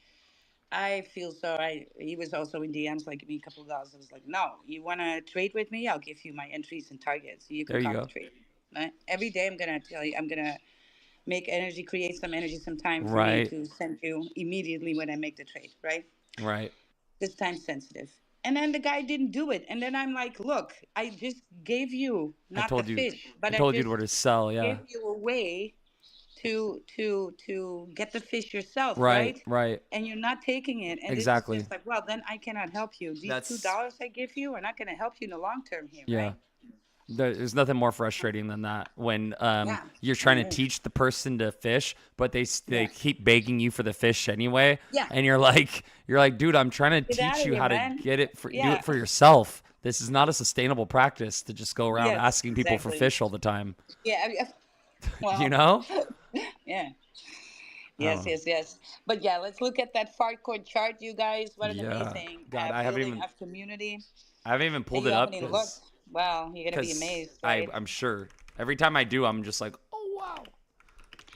I feel so. He was also in DMs, like, give me a couple of dollars. I was like, no, you want to trade with me? I'll give you my entries and targets. So you can There you copy go. trade. Right? Every day I'm going to tell you, I'm going to make energy, create some energy, some time for me Right. to send you immediately when I make the trade, right? Right. This time sensitive. And then the guy didn't do it. And then I'm like, look, I just gave you I not the told you. fish, I but I told you where just to sell. Yeah. gave you a way to get the fish yourself, Right. right? Right. And you're not taking it. And this is Exactly. just like, well, then I cannot help you. These two That's dollars I give you are not going to help you in the long term here, yeah. right? There's nothing more frustrating than that when Yeah, you're trying to it is. teach the person to fish, but they Yeah, keep begging you for the fish anyway, yeah. and you're like, dude, I'm trying to Get out teach of you here, how to man. do Yeah. it for yourself. This is not a sustainable practice to just go around Yes, asking people for exactly. fish all the time. Yeah. You Well, know? yeah. I don't Yes, know. yes, yes. But yeah, let's look at that Fartcoin chart, you guys. What an Yeah. amazing God, building of community. I haven't even pulled You it up haven't even looked. because Wow, you're gonna be because amazed, right? I'm sure every time I do, I'm just like, oh wow,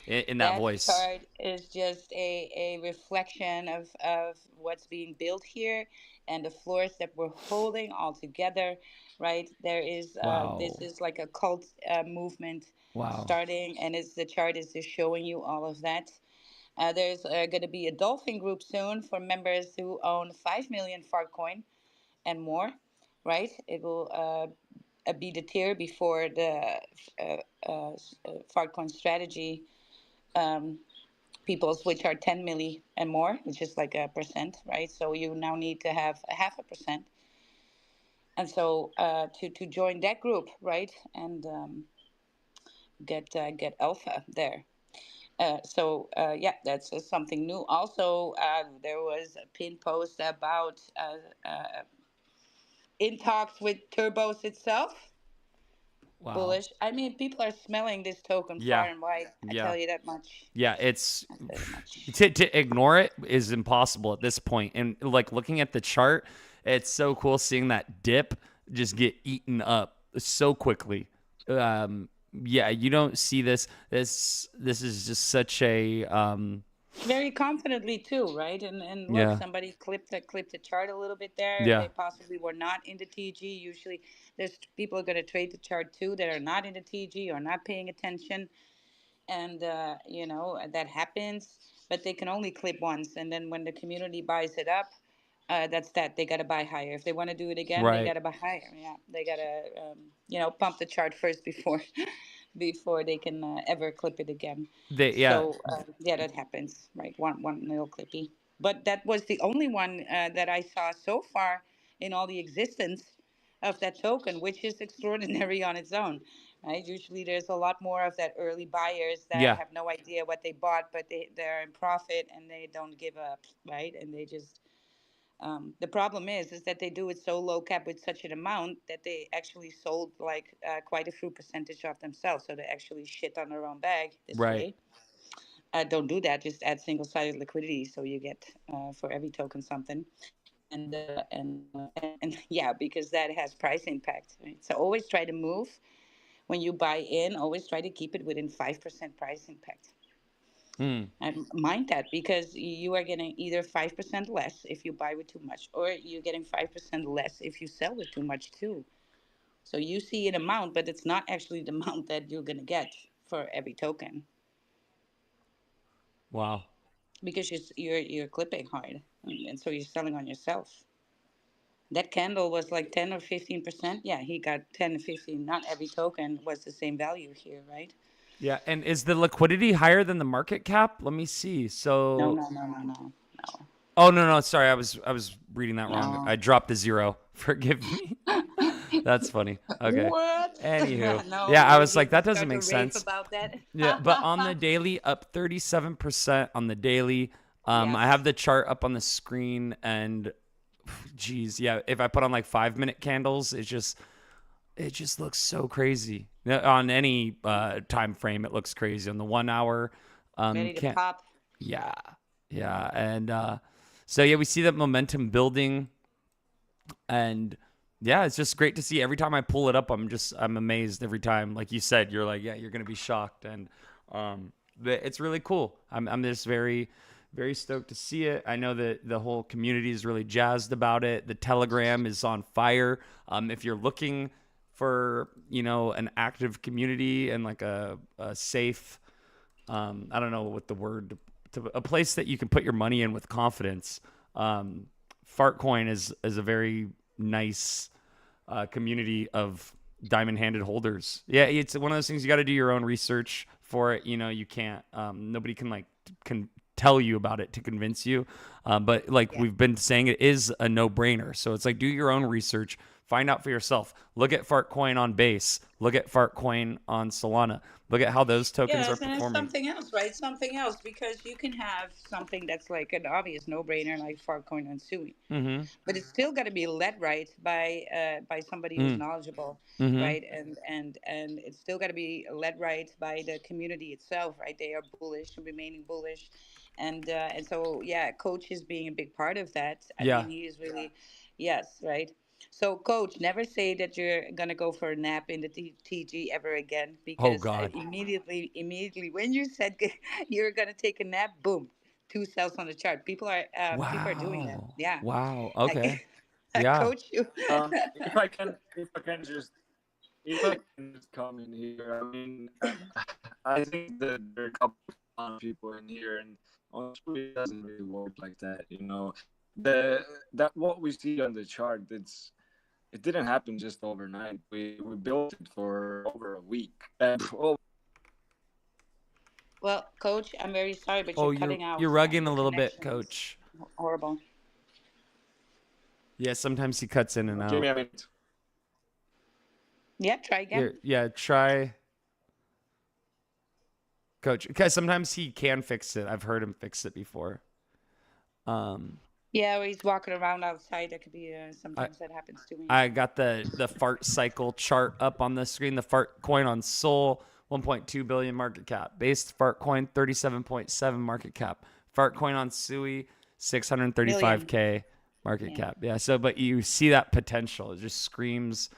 in that That voice. chart is just a reflection of what's being built here and the floors that we're holding all together, right? There is this Wow. is like a cult movement Wow. starting, and it's the chart is just showing you all of that. There's going to be a dolphin group soon for members who own 5 million Farcoin and more, right? It will be the tier before the Farcoin strategy people's, which are 10 milli and more, which is like a percent, right? So you now need to have a half a percent. And so to join that group, right, and get alpha there. Yeah, that's something new. Also, there was a pin post about in talks with Turbos itself. Wow. Bullish. I mean, people are smelling this token far Yeah. and wide. I Yeah. tell you that much. Yeah, it's I tell you that much. to ignore it is impossible at this point. And like looking at the chart, it's so cool seeing that dip just get eaten up so quickly. Yeah, you don't see this. This is just such a Very confidently too, right? And look, yeah. somebody clipped the chart a little bit there. Yeah. They possibly were not into TG. Usually, there's people are going to trade the chart too that are not into TG or not paying attention, and that happens. But they can only clip once, and then when the community buys it up, that's that. They got to buy higher. If they want to do it again, they got Right. to buy higher. Yeah, they got to pump the chart first before before they can ever clip it again. Yeah. So yeah, that happens, right? One little clippy, but that was the only one that I saw so far in all the existence of that token, which is extraordinary on its own. Right? Usually, there's a lot more of that early buyers that Yeah. have no idea what they bought, but they're in profit and they don't give up, right? And they just the problem is that they do it so low cap with such an amount that they actually sold like quite a few percentage of themselves. So they actually shit on their own bag this Right. way. Don't do that. Just add single-sided liquidity so you get for every token something. And yeah, because that has price impact. Right? So always try to move when you buy in. Always try to keep it within 5% price impact. Hmm. And mind that because you are getting either 5% less if you buy with too much, or you're getting 5% less if you sell with too much too. So you see an amount, but it's not actually the amount that you're going to get for every token Wow. because you're clipping hard, and so you're selling on yourself. That candle was like 10 or 15%. Yeah, he got 10 or 15. Not every token was the same value here, right? Yeah, and is the liquidity higher than the market cap? Let me see. No, So no, no, no, no, no, oh no, sorry, I was reading that wrong. I no. dropped a zero. Forgive me. That's funny. Okay. What? Anywho, No, yeah, I you're was like, going to that doesn't start to make rave sense. about that. Yeah, but on the daily, up 37% on the daily. I have Yes. the chart up on the screen, and geez, yeah, if I put on like 5 minute candles, it just looks so crazy. On any time frame, it looks crazy. On the 1 hour, Ready to can't. pop. Yeah, yeah, and so yeah, we see that momentum building, and yeah, it's just great to see. Every time I pull it up, I'm amazed every time. Like you said, you're like, yeah, you're gonna be shocked, and it's really cool. I'm just very stoked to see it. I know that the whole community is really jazzed about it. The Telegram is on fire. If you're looking for an active community and like a safe, I don't know what the word, to a place that you can put your money in with confidence. Fartcoin is a very nice community of diamond handed holders. Yeah, it's one of those things you got to do your own research for it. You can't. Nobody can can tell you about it to convince you. But like Yeah. we've been saying, it is a no brainer. So it's like do your own research. Find out for yourself. Look at Fartcoin on Base. Look at Fartcoin on Solana. Look at how those tokens are Yes, and it's performing. something else, right? Something else because you can have something that's like an obvious no-brainer like Farcoin and Sui, Mm-hmm. but it's still got to be led right by somebody who's knowledgeable, Mm-hmm. right? And it's still got to be led right by the community itself, right? They are bullish and remaining bullish, and so yeah, coach is being a big part of that. I Yeah. mean, he is really, yes, right. So, coach, never say that you're gonna go for a nap in the TG ever again, Oh because God. immediately when you said you're gonna take a nap, boom, two cells on the chart. People are doing that. Wow. Yeah, Wow. I, Okay. I Yeah. coach you. if I can just comment here. I mean, I think that there are a couple of fun people in here, and on Sui it doesn't really work like that. The that what we see on the chart, it didn't happen just overnight. We built it for over a week. Well, coach, I'm very sorry, but Oh, you're you're cutting you're out. rugging a Your little bit, connection is coach. horrible. Yeah, sometimes he cuts in and Give me out. a minute. Yeah, try again. Here, yeah, try coach. Because sometimes he can fix it. I've heard him fix it before. Um, Yeah, where he's walking around outside. That could be. I Sometimes that happens to me. I got the fart cycle chart up on the screen. The fart coin on Sol, 1.2 billion market cap. Base fart coin, 37.7 market cap. Fart coin on Sui, Million. 635K market Yeah. cap. Yeah. So, but you see that potential. It just screams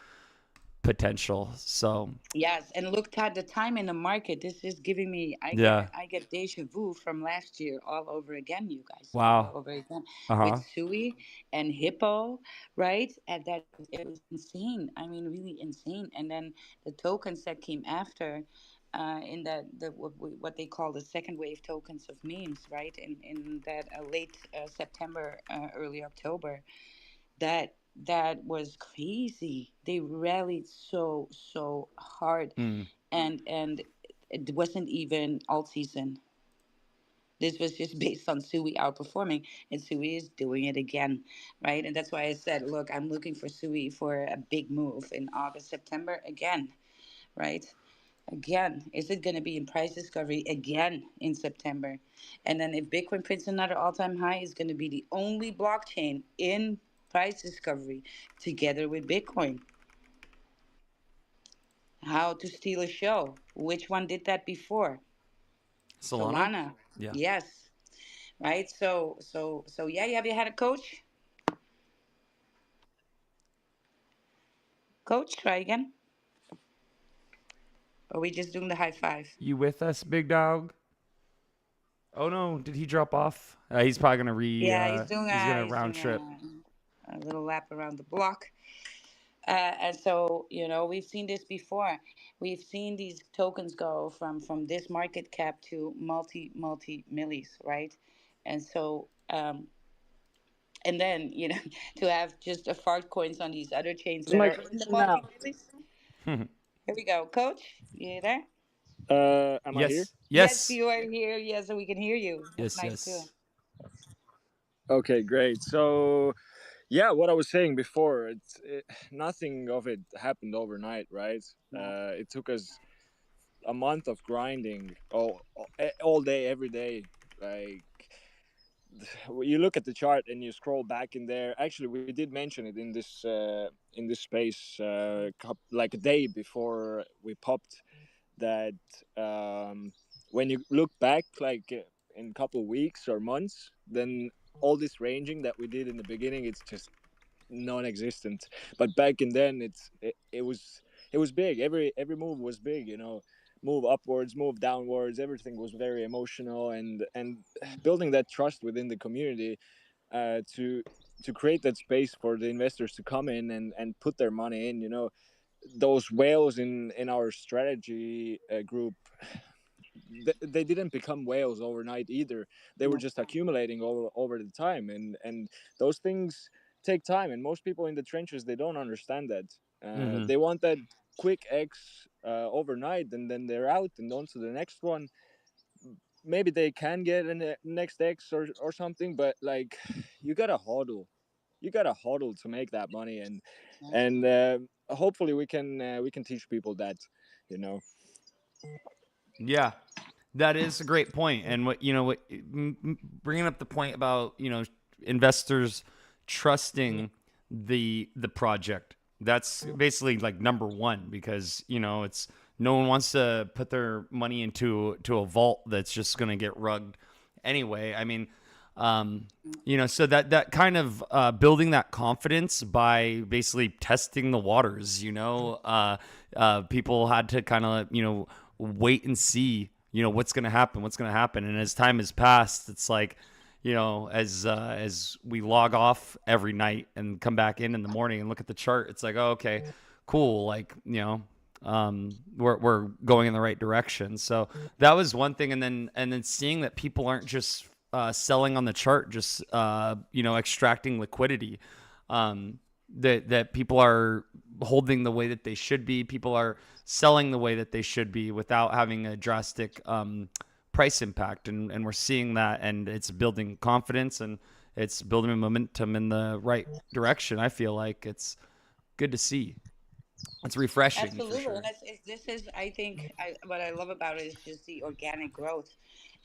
potential. So, Yes, and look at the time in the market. This is giving me. yeah. I get deja vu from last year all over again. You guys, all Wow. over again Uh with huh. Sui and Hippo, right? And that it was insane. I mean, really insane. And then the tokens that came after. In what they call the second wave tokens of memes, right? In that late September, early October, that was crazy. They rallied so hard, Mm. and it wasn't even alt season. This was just based on Sui outperforming, and Sui is doing it again, right? And that's why I said, look, I'm looking for Sui for a big move in August, September again, right? Again, is it going to be in price discovery again in September? And then if Bitcoin prints another all-time high, it's going to be the only blockchain in price discovery together with Bitcoin. How to steal a show? Which one did that before? Solana? Solana. Yeah. Yes. Right. So yeah. Have you had a coach? Coach, try again. Or are we just doing the high five? You with us, big dog? Oh no, did he drop off? He's probably gonna Yeah, he's gonna round trip. a little lap around the block. And so, we've seen this before. We've seen these tokens go from this market cap to multi millis, right? And so, and then to have just a fart coins on these other chains This is that my are in the connection multi now. millis. Here we go, Coach. You there? Am I here? Yes. Yes, Yes. you are here. Yes, and we can hear you. That's Yes, nice too. yes. Okay, great. So Yeah, what I was saying before, nothing of it happened overnight, right? No. It took us a month of grinding all day, every day. Like, you look at the chart and you scroll back in there. Actually, we did mention it in this space, like a day before we popped, that when you look back, like in a couple weeks or months, then all this ranging that we did in the beginning, it's just non-existent. But back in then, it was big. Every move was big, you know. Move upwards, move downwards, everything was very emotional, and building that trust within the community, uh, to to create that space for the investors to come in and put their money in, you know. Those whales in our strategy group, they didn't become whales overnight either. They were No. just accumulating over the time, and those things take time, and most people in the trenches, they don't understand that. Mm-hmm. They want that quick X overnight, and then they're out and on to the next one. Maybe they can get a next X or something, but like, you gotta hodl, you gotta hodl to make that money. Yeah. And hopefully we can teach people that, you know. Yeah, that is a great point. And what you know, what bringing up the point about investors trusting the project. That's basically like number one, because it's no one wants to put their money into a vault that's just going to get rugged anyway. I mean, so that kind of building that confidence by basically testing the waters. People had to kind of wait and see what's going to happen, and as time has passed, it's like as we log off every night and come back in the morning and look at the chart, it's like, oh, okay, cool, like we're going in the right direction. So that was one thing, and then seeing that people aren't just selling on the chart, just extracting liquidity. That people are holding the way that they should be. People are selling the way that they should be without having a drastic price impact, and we're seeing that, and it's building confidence, and it's building momentum in the right direction. I feel like it's good to see. It's refreshing for Absolutely, and sure. this is, I think, what I love about it is just the organic growth,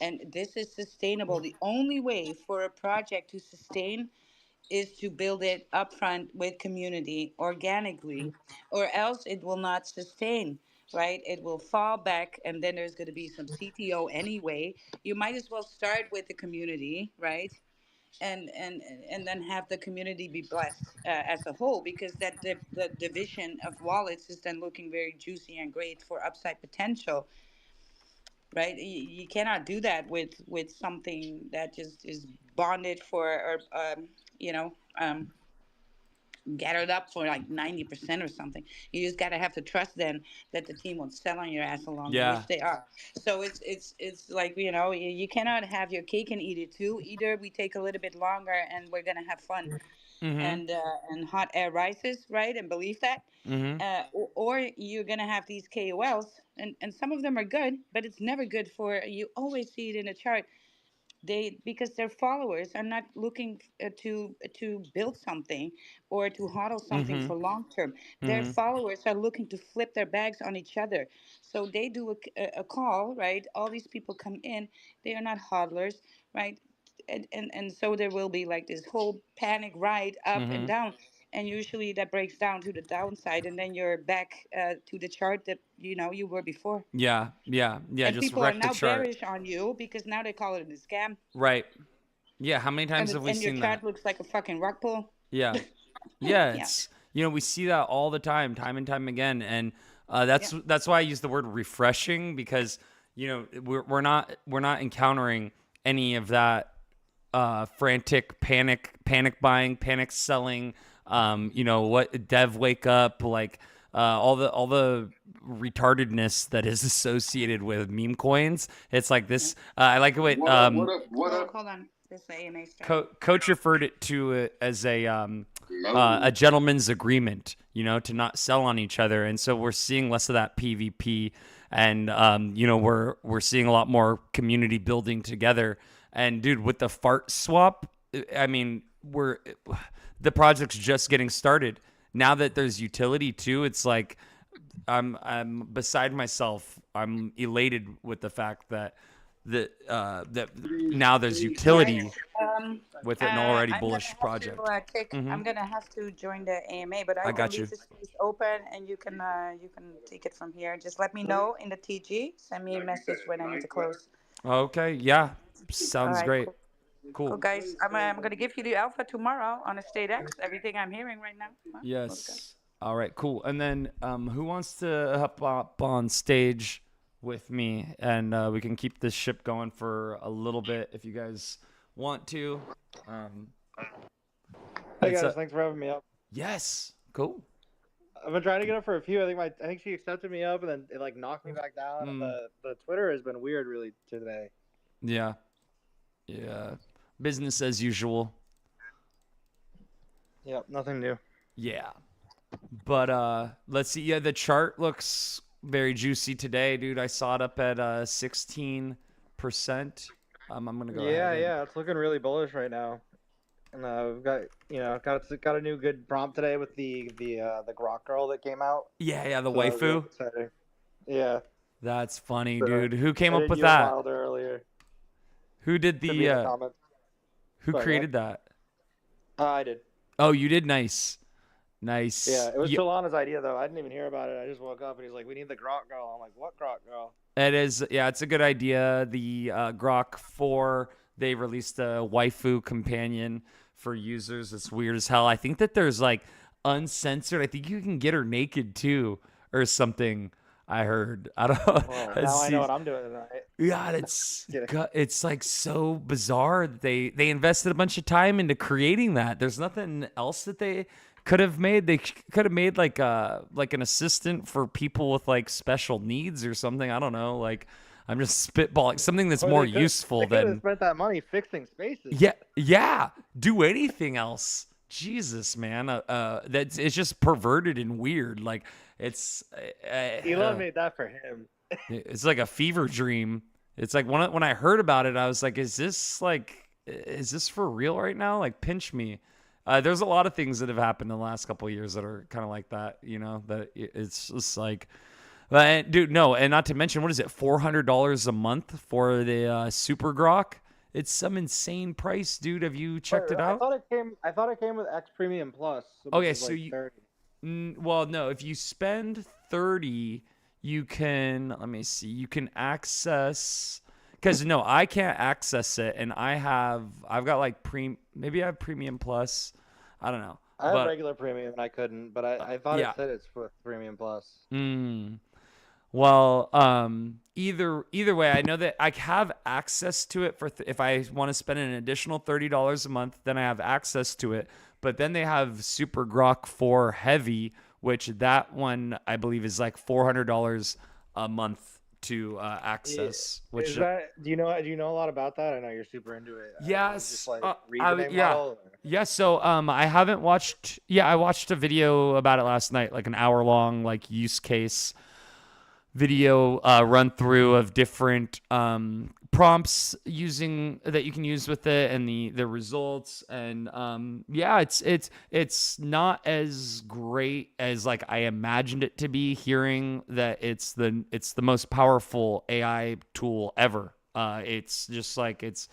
and this is sustainable. The only way for a project to sustain is to build it upfront with community organically, or else it will not sustain. Right, it will fall back, and then there's going to be some CTO anyway. You might as well start with the community, right? And then have the community be blessed as a whole, because the division of wallets is then looking very juicy and great for upside potential, right? You cannot do that with something that just is bonded for, or you know um, gathered up for like 90% or something. You just gotta have to trust then that the team won't sell on your ass along, Yeah. which they are. So it's like, you cannot have your cake and eat it too. Either we take a little bit longer and we're gonna have fun, Mm-hmm. and hot air rises, right? And believe that. Mm-hmm. Or you're gonna have these KOLs, and some of them are good, but it's never good for, you always see it in a chart, they, because their followers are not looking to build something or to hodl something Mm-hmm. for long term. Their Mm-hmm. followers are looking to flip their bags on each other. So they do a call, right? All these people come in, they are not hodlers, right? And so there will be like this whole panic ride up and Mm-hmm. down, and usually that breaks down to the downside, and then you're back to the chart that you were before. Yeah. Yeah. Yeah. And Just people are wreck the now chart. bearish on you because now they call it a scam, Right. Yeah. How many and times have we your seen that? chart looks like a fucking rock pool. Yeah. Yeah, Yeah, it's we see that all the time and time again, and yeah, that's why I use the word refreshing, because we're not encountering any of that frantic panic buying, panic selling. What dev wake up, like all the retardedness that is associated with meme coins. It's like yeah. this. I like what What up? What up? What Oh, up? hold on. This AMA started. Coach referred it to it as a No. gentleman's agreement, to not sell on each other, and so we're seeing less of that PvP, and we're seeing a lot more community building together. And dude, with the fart swap, I mean, we're the project's just getting started. Now that there's utility too, it's like I'm beside myself. I'm elated with the fact that that now there's utility Guys, with an already I'm gonna bullish have to project. take. I'm gonna have to join the AMA, but I I will got leave you. the space open, and you can take it from here. Just let me know in the TG. Send me a message when I need to close. Okay, yeah, All sounds right, great. cool. Cool, Cool. guys. I'm gonna give you the alpha tomorrow on a state X. Everything I'm hearing right now. Huh? Let's go. Yes. All right, cool. And then who wants to hop up on stage with me, and we can keep this ship going for a little bit if you guys want to. Um, Hey it's guys, a thanks for having me up. yes. Cool. I've been trying to get up for a few. I think she accepted me up and then it like knocked me back down. And Mm, the Twitter has been weird really today. yeah. Yeah. Business as usual. Yep, nothing new. Yeah. But let's see. Yeah, the chart looks very juicy today, dude. I saw it up at 16%. I'm gonna go Yeah, ahead and yeah, it's looking really bullish right now. And we've got got a new good prompt today with the Grok girl that came out. yeah, the So that was really waifu. exciting. Yeah. That's funny, So dude. Who came I up did with you and that? Wilder earlier. Who did Should be in the the comments. who Sorry, go ahead. created that? I did. Oh, you did. Nice. Yeah, Nice. it was Solana's idea though. I didn't even hear about it. I just woke up and he's like, "We need the Grok girl." I'm like, "What Grok girl?" It is, yeah, it's a good idea. The Grok 4, they released a waifu companion for users. It's weird as hell. I think that there's like uncensored. I think you can get her naked too, or something. I heard. I don't know. Well, now I know what I'm doing tonight. Yeah, Kidding. it's like so bizarre that they invested a bunch of time into creating that. There's nothing else that they could have made. They could have made like an assistant for people with like special needs or something. I don't know. Like I'm just spitballing something that's Or more they could useful have than spent that money fixing spaces. yeah. Do anything else. Jesus, man. That's it's just perverted and weird. Like it's Elon made that for him. it's like a fever dream. It's like when I heard about it, I was like, is this for real right now? Like, pinch me. There's a lot of things that have happened in the last couple of years that are kind of like that, that it's just like, dude, no. And not to mention, what is it? $400 a month for the Super Grok? It's some insane price, dude. Have you checked it out? I thought it came with X Premium Plus. Which Okay, is so like you 30. well, no, if you spend 30, you can, let me see, you can access, because no, I can't access it, and I've got like maybe I have Premium Plus, I don't know, I have but regular premium and I couldn't, but I thought yeah. it said it's with Premium Plus. Well, either way, I know that I have access to it for if I want to spend an additional $30 a month, then I have access to it. But then they have Super Grok 4 Heavy, which that one I believe is like $400 a month to access. Which Is that do you know a lot about that? I know you're super into it. yes, Just like reasoning yeah. model. Yeah, so I haven't watched. Yeah, I watched a video about it last night, like an hour long, like use case video run through of different prompts using that you can use with it and the results, and yeah, it's not as great as like I imagined it to be, hearing that it's the most powerful AI tool ever. It's just like it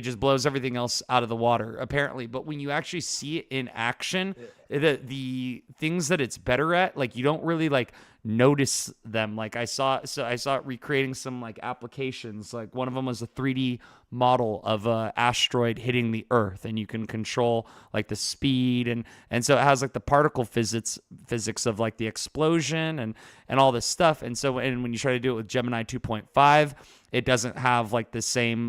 just blows everything else out of the water, apparently. But when you actually see it in action, the things that it's better at, like you don't really like notice them. Like I saw it recreating some like applications. Like one of them was a 3D model of a asteroid hitting the Earth, and you can control like the speed and so it has like the particle physics of like the explosion and all this stuff. And so when you try to do it with Gemini 2.5, it doesn't have like the same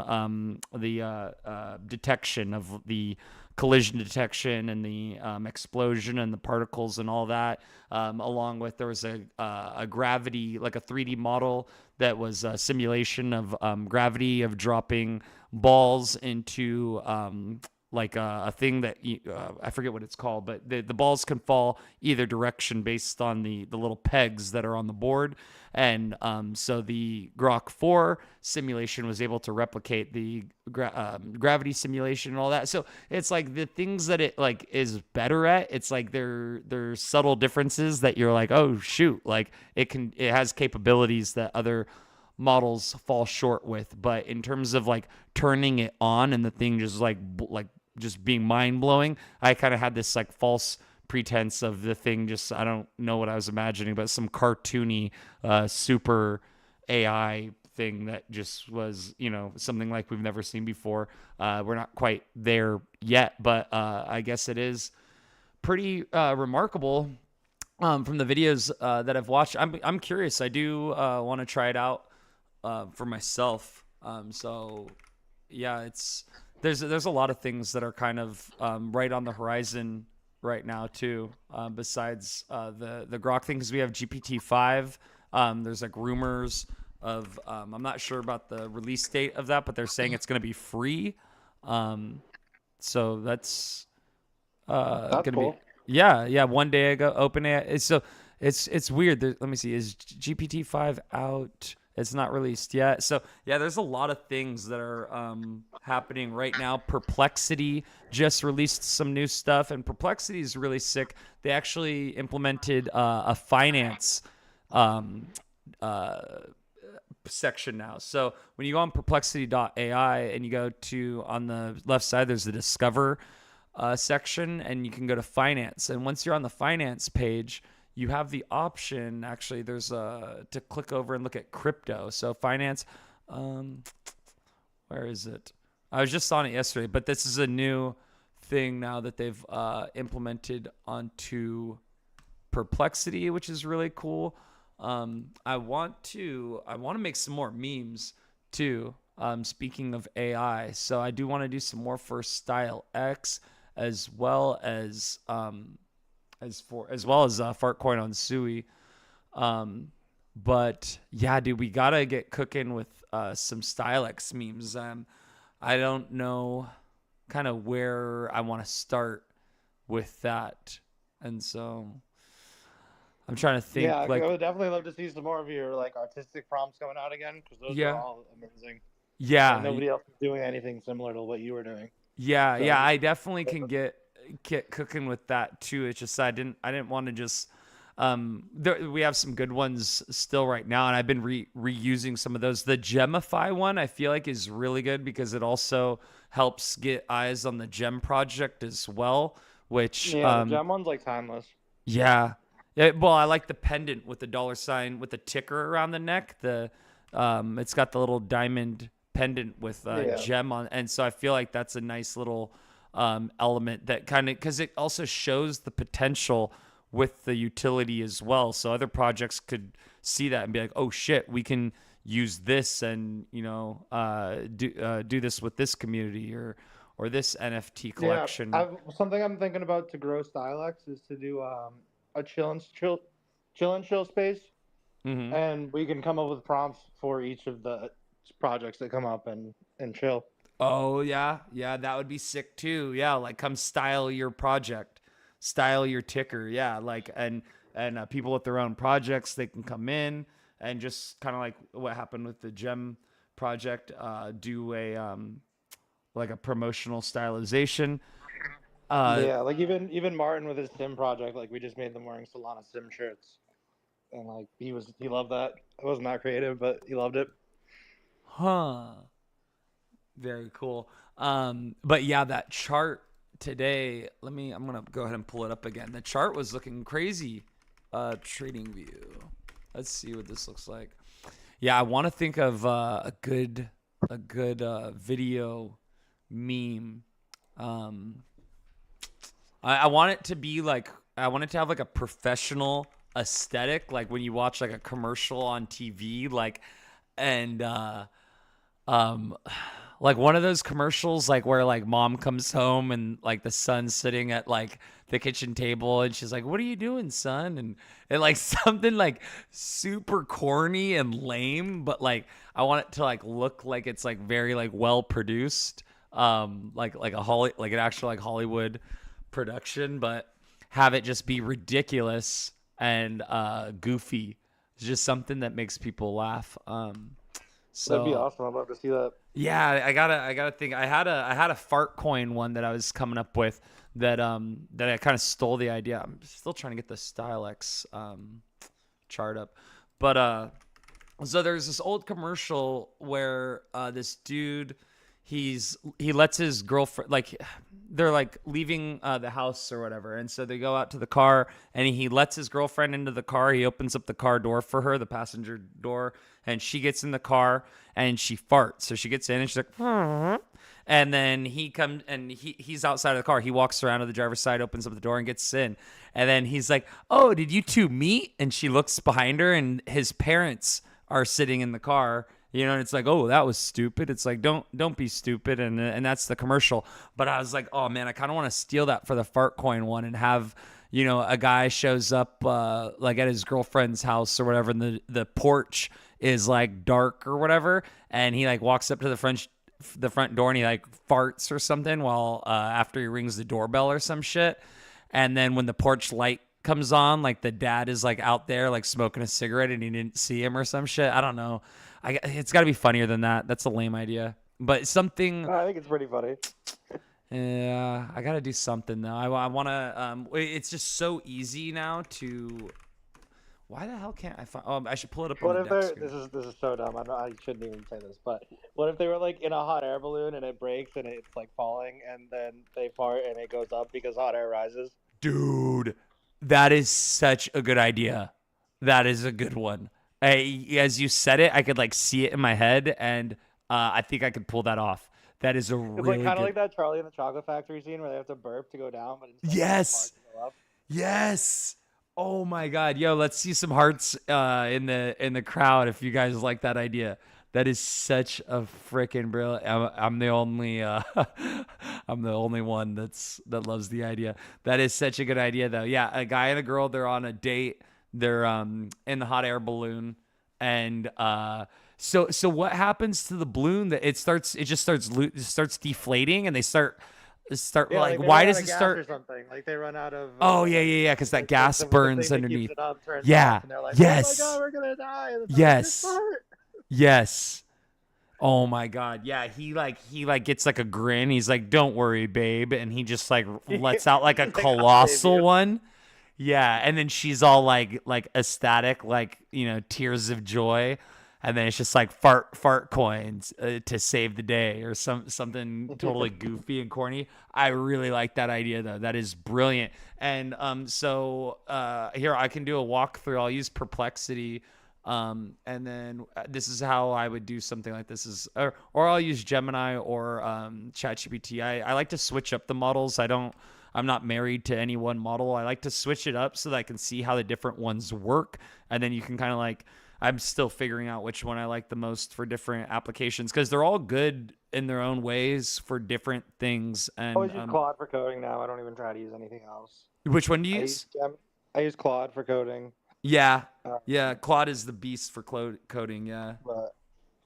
detection of the collision detection and the explosion and the particles and all that. Along with, there was a gravity, like a 3D model that was a simulation of gravity of dropping balls into like a thing that I forget what it's called, but the balls can fall either direction based on the little pegs that are on the board. And so the Grok 4 simulation was able to replicate the gravity simulation and all that. So it's like the things that it like is better at, it's like there's subtle differences that you're like, oh shoot, like it has capabilities that other models fall short with. But in terms of like turning it on and the thing just like just being mind blowing, I kind of had this like false pretense of the thing. Just I don't know what I was imagining, but some cartoony super AI thing that just was, you know, something like we've never seen before. We're not quite there yet, but I guess it is pretty remarkable from the videos that I've watched. I'm curious. I do want to try it out for myself. So yeah, it's there's a lot of things that are kind of right on the horizon right now too. Besides the Grok thing, because we have GPT-5. There's like rumors of I'm not sure about the release date of that, but they're saying it's going to be free. So that's That's gonna be cool. yeah. One day ago, OpenAI. So it's weird. Let me see. Is GPT-5 out? It's not released yet. So yeah, there's a lot of things that are happening right now. Perplexity just released some new stuff, and Perplexity is really sick. They actually implemented a finance uh, section now. So when you go on perplexity.ai and you go to on the left side, there's the discover section, and you can go to finance. And once you're on the finance page, you have the option. Actually, there's to click over and look at crypto. So finance, where is it? I was just on it yesterday, but this is a new thing now that they've implemented onto Perplexity, which is really cool. I want to make some more memes too. Speaking of AI, so I do want to do some more for Style X, as well as Fartcoin on Sui. But yeah, dude, we gotta get cooking with some Style X memes. I don't know kind of where I want to start with that, and so I'm trying to Yeah, think I like would definitely love to see some more of your like artistic prompts coming out again, because those are yeah, all amazing. Like yeah, nobody else is doing anything similar to what you were doing. So yeah. I definitely can get cooking with that too. It's just I didn't want to just we have some good ones still right now, and I've been reusing some of those. The Gemify one I feel like is really good because it also helps get eyes on the Gem project as well, which yeah, the gem one's like timeless. yeah. Well, I like the pendant with the dollar sign with the ticker around the neck. It's got the little diamond pendant with Yeah. gem on, and so I feel like that's a nice little element that kind of because it also shows the potential with the utility as well. So other projects could see that and be like, oh shit, we can use this and do this with this community or this NFT Yeah, collection. something I'm thinking about to grow Stylex is to do a chill and chill space, Hmm. and we can come up with prompts for each of the projects that come up and chill. Oh yeah, that would be sick too. Yeah, like come style your project, style your ticker. Yeah, like and people with their own projects, they can come in and just kind of like what happened with the Gem project, do a like a promotional stylization. Uh, Yeah, like even Martin with his sim project, like we just made them wearing Solana sim shirts, and like he loved that. It wasn't that creative, but he loved it. huh. Very cool. But yeah, that chart today, I'm gonna go ahead and pull it up again. The chart was looking crazy. Trading view. Let's see what this looks like. Yeah, I want to think of a good video meme. Um, I want it to be like I want it to have like a professional aesthetic, like when you watch like a commercial on TV, like and um like one of those commercials like where like mom comes home and like the son's sitting at like the kitchen table and she's like, what are you doing, son? And like something like super corny and lame, but like I want it to like look like it's like very like well produced. like an actual like Hollywood production, but have it just be ridiculous and goofy. It's just something that makes people laugh. That'd be So awesome. I'd love to see that. yeah, I gotta think. I had a fart coin one that I was coming up with that I kind of stole the idea. I'm still trying to get the Stylex chart up, but so there's this old commercial where this dude he lets his girlfriend, like, they're like leaving the house or whatever, and so they go out to the car and he lets his girlfriend into the car. He opens up the car door for her, the passenger door, and she gets in the car and she farts. So she gets in and she's like, and then he comes and he's outside of the car. He walks around to the driver's side, opens up the door and gets in. And then he's like, "Oh, did you two meet?" And she looks behind her and his parents are sitting in the car. And it's like, "Oh, that was stupid." It's like, don't be stupid. And that's the commercial. But I was like, "Oh man, I kind of want to steal that for the fart coin one and have, a guy shows up like at his girlfriend's house or whatever, and the porch is like dark or whatever, and he like walks up to the front door and he like farts or something while after he rings the doorbell or some shit. And then when the porch light comes on, like the dad is like out there like smoking a cigarette and he didn't see him or some shit. I don't know. It's got to be funnier than that. That's a lame idea. But something. I think it's pretty funny. Yeah, I got to do something though. I want to. It's just so easy now to. Why the hell can't I find? Oh, I should pull it up What on if the deck they're? screen. This is so dumb. I shouldn't even say this, but what if they were like in a hot air balloon and it breaks and it's like falling and then they fart and it goes up because hot air rises? Dude, that is such a good idea. That is a good one. As you said it, I could like see it in my head, and I think I could pull that off. That is a It's really like kind of good. like that Charlie and the Chocolate Factory scene where they have to burp to go down, but instead they just Yes, fart to go up. yes. Oh my God, yo, let's see some hearts in the crowd if you guys like that idea. That is such a freaking brilliant. I'm the only I'm the only one that loves the idea. That is such a good idea though. Yeah, a guy and a girl, they're on a date. They're in the hot air balloon, and so what happens to the balloon? That it starts deflating, and they start Yeah, like, like they why run out does of it gas or start? something. Like they run out of. Oh yeah, because that Like gas the burns thing that keeps underneath. it up turns Yeah. off, and they're like, "Oh my Yes. god, we're gonna die!" And it's like, Yes. "Just fart." Yes. Oh my God. Yeah, he gets like a grin. He's like, "Don't worry, babe," and he just like lets out like a He's like, "I'll save colossal you." one. Yeah, and then she's all like ecstatic, like tears of joy, and then it's just like fart coins to save the day or something totally goofy and corny. I really like that idea though. That is brilliant. And so here I can do a walkthrough. I'll use Perplexity. And then this is how I would do something like this or I'll use Gemini or ChatGPT. I like to switch up the models. I'm not married to any one model. I like to switch it up so that I can see how the different ones work. And then you can kind of like, I'm still figuring out which one I like the most for different applications because they're all good in their own ways for different things. I And always use Claude for coding now. I don't even try to use anything else. which one do you I use? use I use Claude for coding. Yeah. Uh, Yeah. Claude is the beast for coding. Yeah. but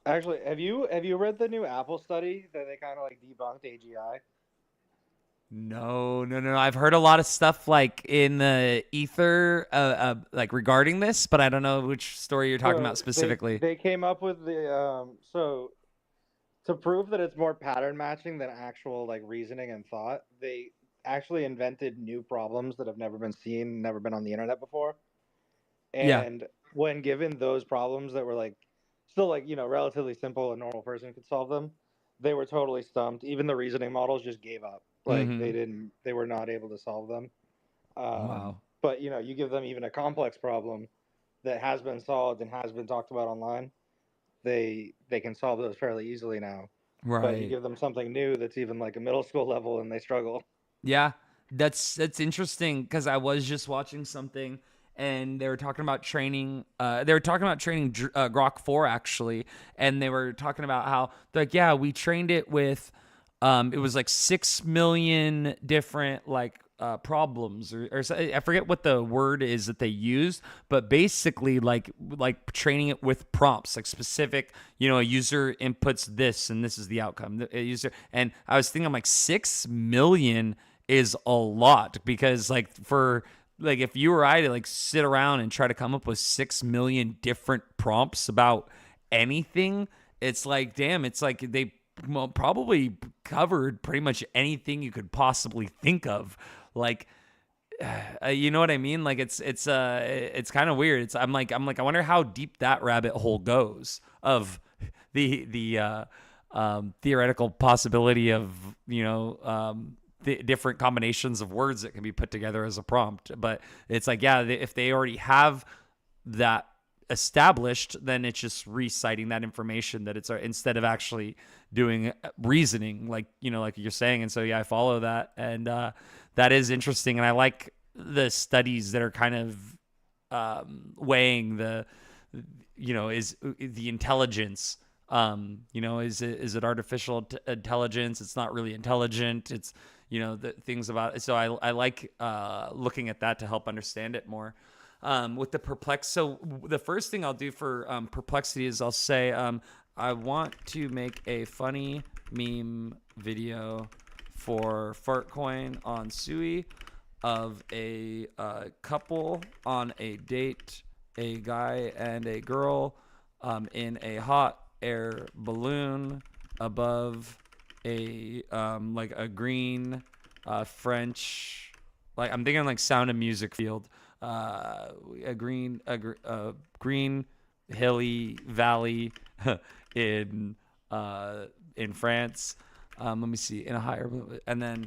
actually, have you read the new Apple study that they kind of like debunked AGI? No. I've heard a lot of stuff like in the ether, like regarding this, but I don't know which story you're talking about So specifically. they came up with the so to prove that it's more pattern matching than actual like reasoning and thought, they actually invented new problems that have never been seen, never been on the internet before. Yeah. And when given those problems that were like still like, relatively simple, a normal person could solve them, they were totally stumped. Even the reasoning models just gave up. Like Mm-hmm. they were not able to solve them. Wow. But you give them even a complex problem that has been solved and has been talked about online, they can solve those fairly easily now. But you Right. give them something new that's even like a middle school level and they struggle. Yeah. That's interesting because I was just watching something and they were talking about training. They were talking about training Grok 4 actually, and they were talking about how they're like, yeah, we trained it with. It was like 6 million different like problems, or I forget what the word is that they used, but basically like training it with prompts, like specific, a user inputs this and this is the outcome. The user, and I was thinking, I'm like, 6 million is a lot, because like for like if you or I to like sit around and try to come up with 6 million different prompts about anything, it's like, damn, it's like they probably covered pretty much anything you could possibly think of. Like, you know what I mean? Like it's kind of weird. I'm like, I wonder how deep that rabbit hole goes of the theoretical possibility of, the different combinations of words that can be put together as a prompt. But it's like, yeah, if they already have that established, then it's just reciting that information that it's, instead of actually doing reasoning, like, like you're saying. And so, yeah, I follow that. And that is interesting. And I like the studies that are kind of weighing the, is the intelligence. Is it artificial intelligence? It's not really intelligent. It's, the things about it. So I like looking at that to help understand it more. With the perplex. So the first thing I'll do for perplexity is I'll say, I want to make a funny meme video for Fartcoin on Sui of a couple on a date, a guy and a girl in a hot air balloon above a like a green French, like I'm thinking like Sound of Music field. A green hilly valley in France. Let me see, in a higher, and then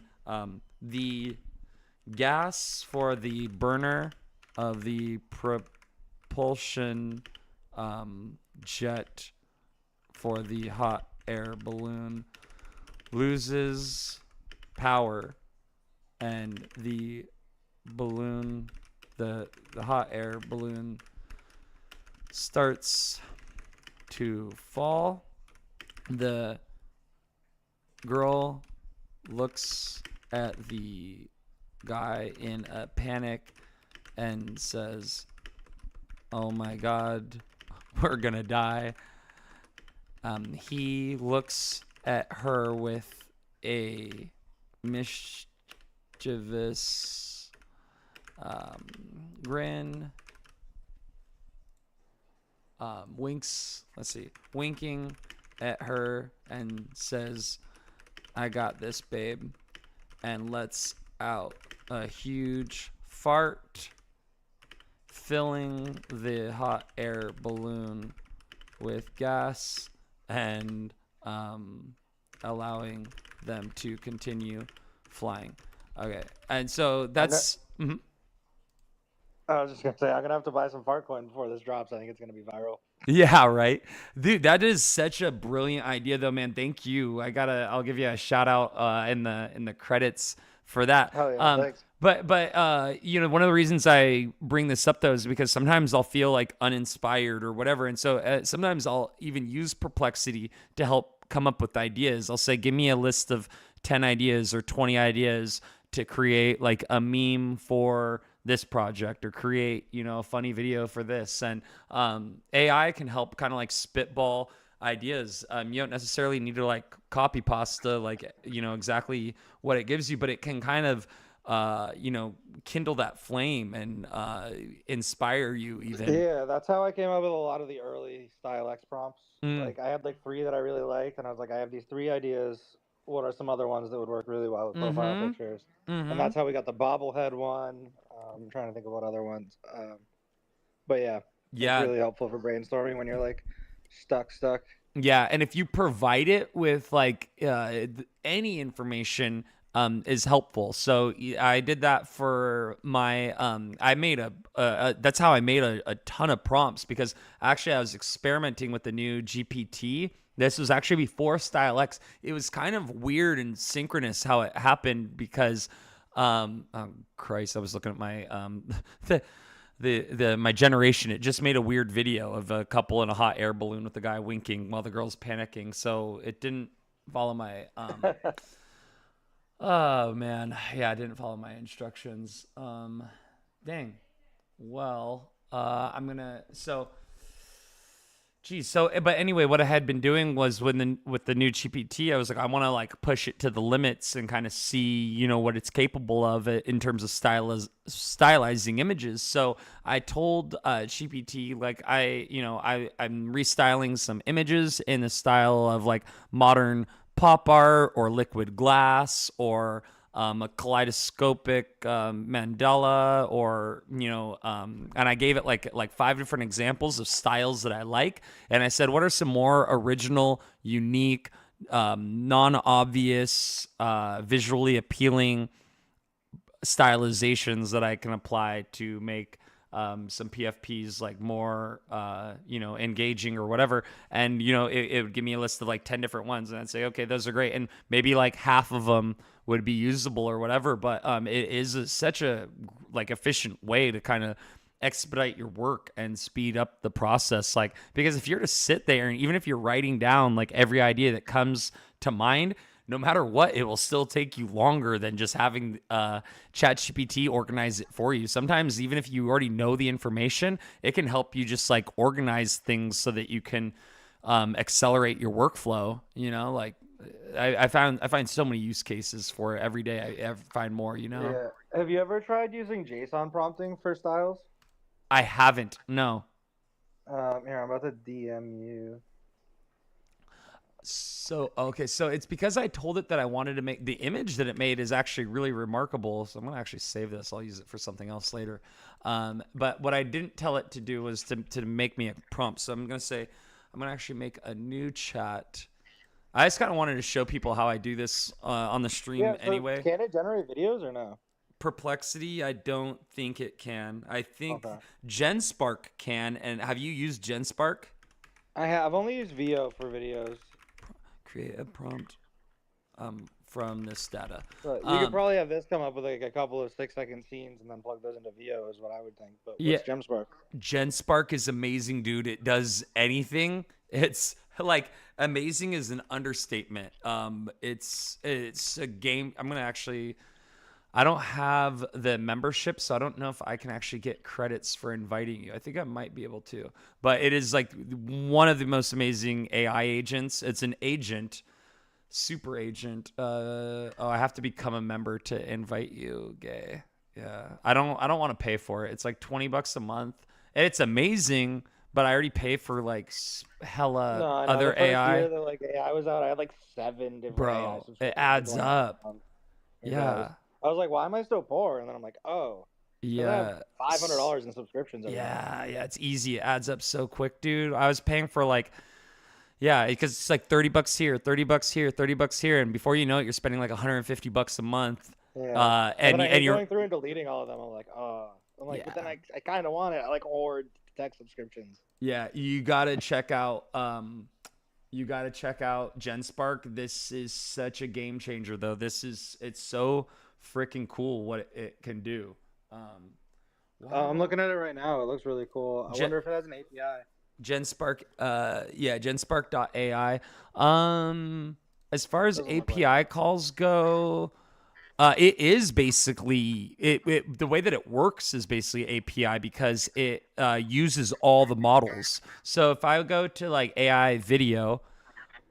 the gas for the burner of the propulsion jet for the hot air balloon loses power, and the balloon, the hot air balloon starts to fall. The girl looks at the guy in a panic and says, "Oh my God, we're gonna die." He looks at her with a mischievous grin, winking at her and says, "I got this, babe," and lets out a huge fart, filling the hot air balloon with gas and allowing them to continue flying. Okay, and so that's... Mhm. I was just gonna say, I'm gonna have to buy some Fartcoin before this drops. I think it's gonna be viral. Yeah, right. Dude, that is such a brilliant idea though, man. Thank you. I'll give you a shout out in the credits for that. Oh yeah, thanks. But one of the reasons I bring this up though is because sometimes I'll feel like uninspired or whatever, and so sometimes I'll even use perplexity to help come up with ideas. I'll say, give me a list of 10 ideas or 20 ideas to create like a meme for this project, or create, a funny video for this. And AI can help kind of like spitball ideas. You don't necessarily need to like copy pasta, like, exactly what it gives you, but it can kind of, kindle that flame and inspire you even. Yeah, that's how I came up with a lot of the early Style X prompts. Like I had like 3 that I really liked, and I was like, I have these 3 ideas. What are some other ones that would work really well with profile pictures? And that's how we got the bobblehead one. I'm trying to think of what other ones. But yeah, it's really helpful for brainstorming when you're like stuck. Yeah, and if you provide it with like any information, is helpful. So I did that for my I made that's how I made a ton of prompts, because actually I was experimenting with the new GPT. This was actually before Style X. It was kind of weird and synchronous how it happened, because oh Christ, I was looking at my my generation. It just made a weird video of a couple in a hot air balloon with the guy winking while the girl's panicking. So it didn't follow my Oh man, yeah, I didn't follow my instructions. Dang. Well, I'm gonna Geez, so but anyway, what I had been doing was with the new GPT, I was like, I want to like push it to the limits and kind of see, what it's capable of in terms of stylizing images. So I told GPT like I'm restyling some images in the style of like modern pop art or liquid glass or a kaleidoscopic mandala, or and I gave it like 5 different examples of styles that I like, and I said, what are some more original, unique, non-obvious, visually appealing stylizations that I can apply to make some PFPs like more, engaging or whatever. And, it would give me a list of like 10 different ones. And I'd say, okay, those are great. And maybe like half of them would be usable or whatever. But it is such a like efficient way to kind of expedite your work and speed up the process. Like, because if you're to sit there and even if you're writing down like every idea that comes to mind, no matter what, it will still take you longer than just having ChatGPT organize it for you. Sometimes, even if you already know the information, it can help you just like organize things so that you can accelerate your workflow. Like I find so many use cases for it every day. I find more. Yeah. Have you ever tried using JSON prompting for styles? I haven't. No. Here, I'm about to DM you. So okay, so it's because I told it that I wanted to make the image that it made is actually really remarkable. So I'm gonna actually save this. I'll use it for something else later. But what I didn't tell it to do was to make me a prompt. So I'm gonna actually make a new chat. I just kind of wanted to show people how I do this on the stream Yeah, so anyway. can it generate videos or no? Perplexity, I don't think it can. I think Okay. GenSpark can. And have you used GenSpark? I've only used VO for videos. Create a prompt from this data. So you could probably have this come up with like a couple of 6-second scenes and then plug those into VO is what I would think. But Yeah, what's GemSpark? GenSpark is amazing, dude. It does anything. It's like amazing is an understatement. It's a game. I don't have the membership, so I don't know if I can actually get credits for inviting you. I think I might be able to. But it is like one of the most amazing AI agents. It's an agent, super agent. I have to become a member to invite you, gay. Yeah. I don't want to pay for it. It's like $20 a month. And it's amazing, but I already pay for like hella No, I know. The other first AI. year that like AI was out, I had like 7 different AI Bro, it subscriptions for adds 20 up. a month. It does. Yeah. I was like, why am I still poor? And then I'm like, oh, because I have Yeah. $500 in subscriptions every month. Yeah, it's easy. It adds up so quick, dude. I was paying for like, yeah, because it's like $30 here, $30 here, $30 here, and before you know it, you're spending like $150 a month. Yeah. And then I And hate you're going through and deleting all of them. I'm like, oh. I'm like, but then yeah, I kind of want it. I like hoard tech subscriptions. yeah. You gotta check out GenSpark. This is such a game changer, though. It's so freaking cool what it can do. I'm Wow. looking at it right now. It looks really cool. I Gen, wonder if it has an API. GenSpark, yeah, GenSpark.ai. As far as Doesn't look like API it. calls go, it is basically the way that it works is basically API because it uses all the models. So if I go to like AI video,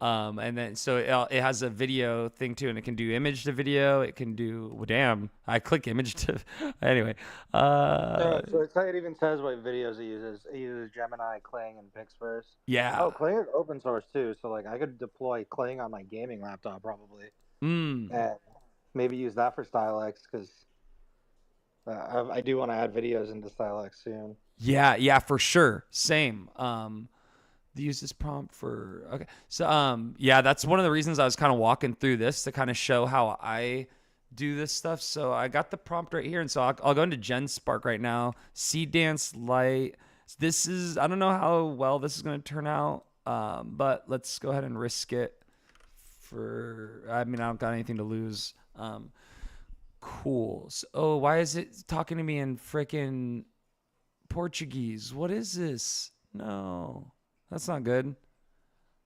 and then so it has a video thing too, and it can do image to video. It can do well, damn. I click image to anyway. So it even says what videos it uses. It uses Gemini, Kling, and Pixverse. Yeah. Oh, Kling is open source too. So like I could deploy Kling on my gaming laptop probably, Mm. and maybe use that for StyleX because I do want to add videos into StyleX soon. Yeah, for sure. Same. Use this prompt for okay. So yeah, that's one of the reasons I was kind of walking through this to kind of show how I do this stuff. So I got the prompt right here, and so I'll go into GenSpark right now. Seed Dance Light. This is I don't know how well this is going to turn out, but let's go ahead and risk it. I don't got anything to lose. Cool. So, oh, why is it talking to me in freaking Portuguese? What is this? No. That's not good.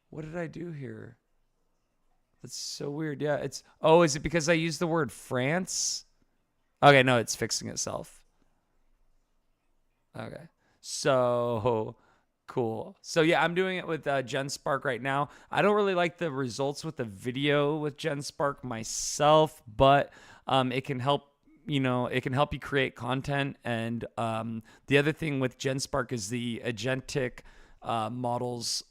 What did I do here? That's so weird. Yeah, is it because I used the word France? Okay, no, it's fixing itself. Okay. So cool. So yeah, I'm doing it with GenSpark right now. I don't really like the results with the video with GenSpark myself, but it can help. It can help you create content. And the other thing with GenSpark is the agentic models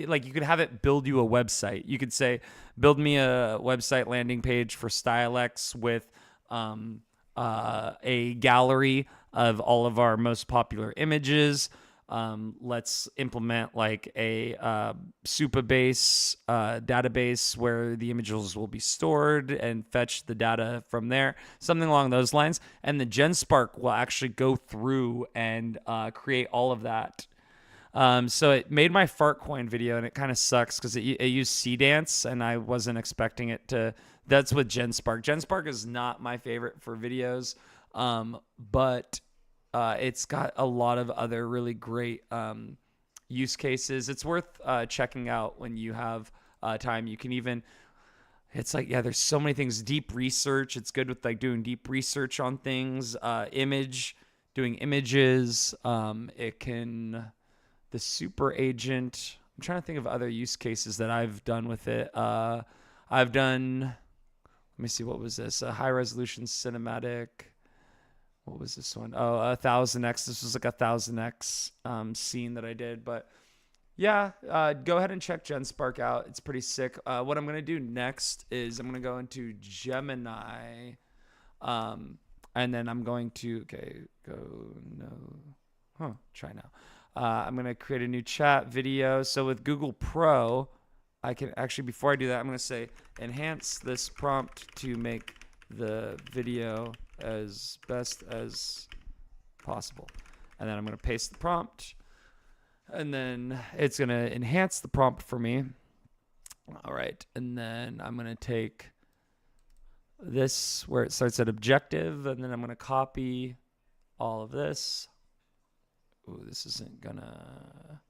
like you could have it build you a website. You could say, build me a website landing page for StyleX with a gallery of all of our most popular images. Let's implement like a Supabase database where the images will be stored and fetch the data from there, something along those lines. And the GenSpark will actually go through and create all of that. So it made my Fartcoin video, and it kind of sucks because it used Dance, and I wasn't expecting it to. That's with GenSpark. GenSpark is not my favorite for videos, but it's got a lot of other really great use cases. It's worth checking out when you have time. You can even. It's like, yeah, there's so many things. Deep research. It's good with like doing deep research on things. Doing images. It can. The super agent. I'm trying to think of other use cases that I've done with it. I've done, let me see, what was this? A high resolution cinematic. What was this one? Oh, 1000x. This was like a 1000x scene that I did. But yeah, go ahead and check GenSpark out. It's pretty sick. What I'm going to do next is I'm going to go into Gemini. And then I'm going to, try now. I'm going to create a new chat video. So with Google Pro, I can actually, before I do that, I'm going to say, enhance this prompt to make the video as best as possible. And then I'm going to paste the prompt. And then it's going to enhance the prompt for me. All right. And then I'm going to take this where it starts at objective. And then I'm going to copy all of this. Ooh, this isn't gonna.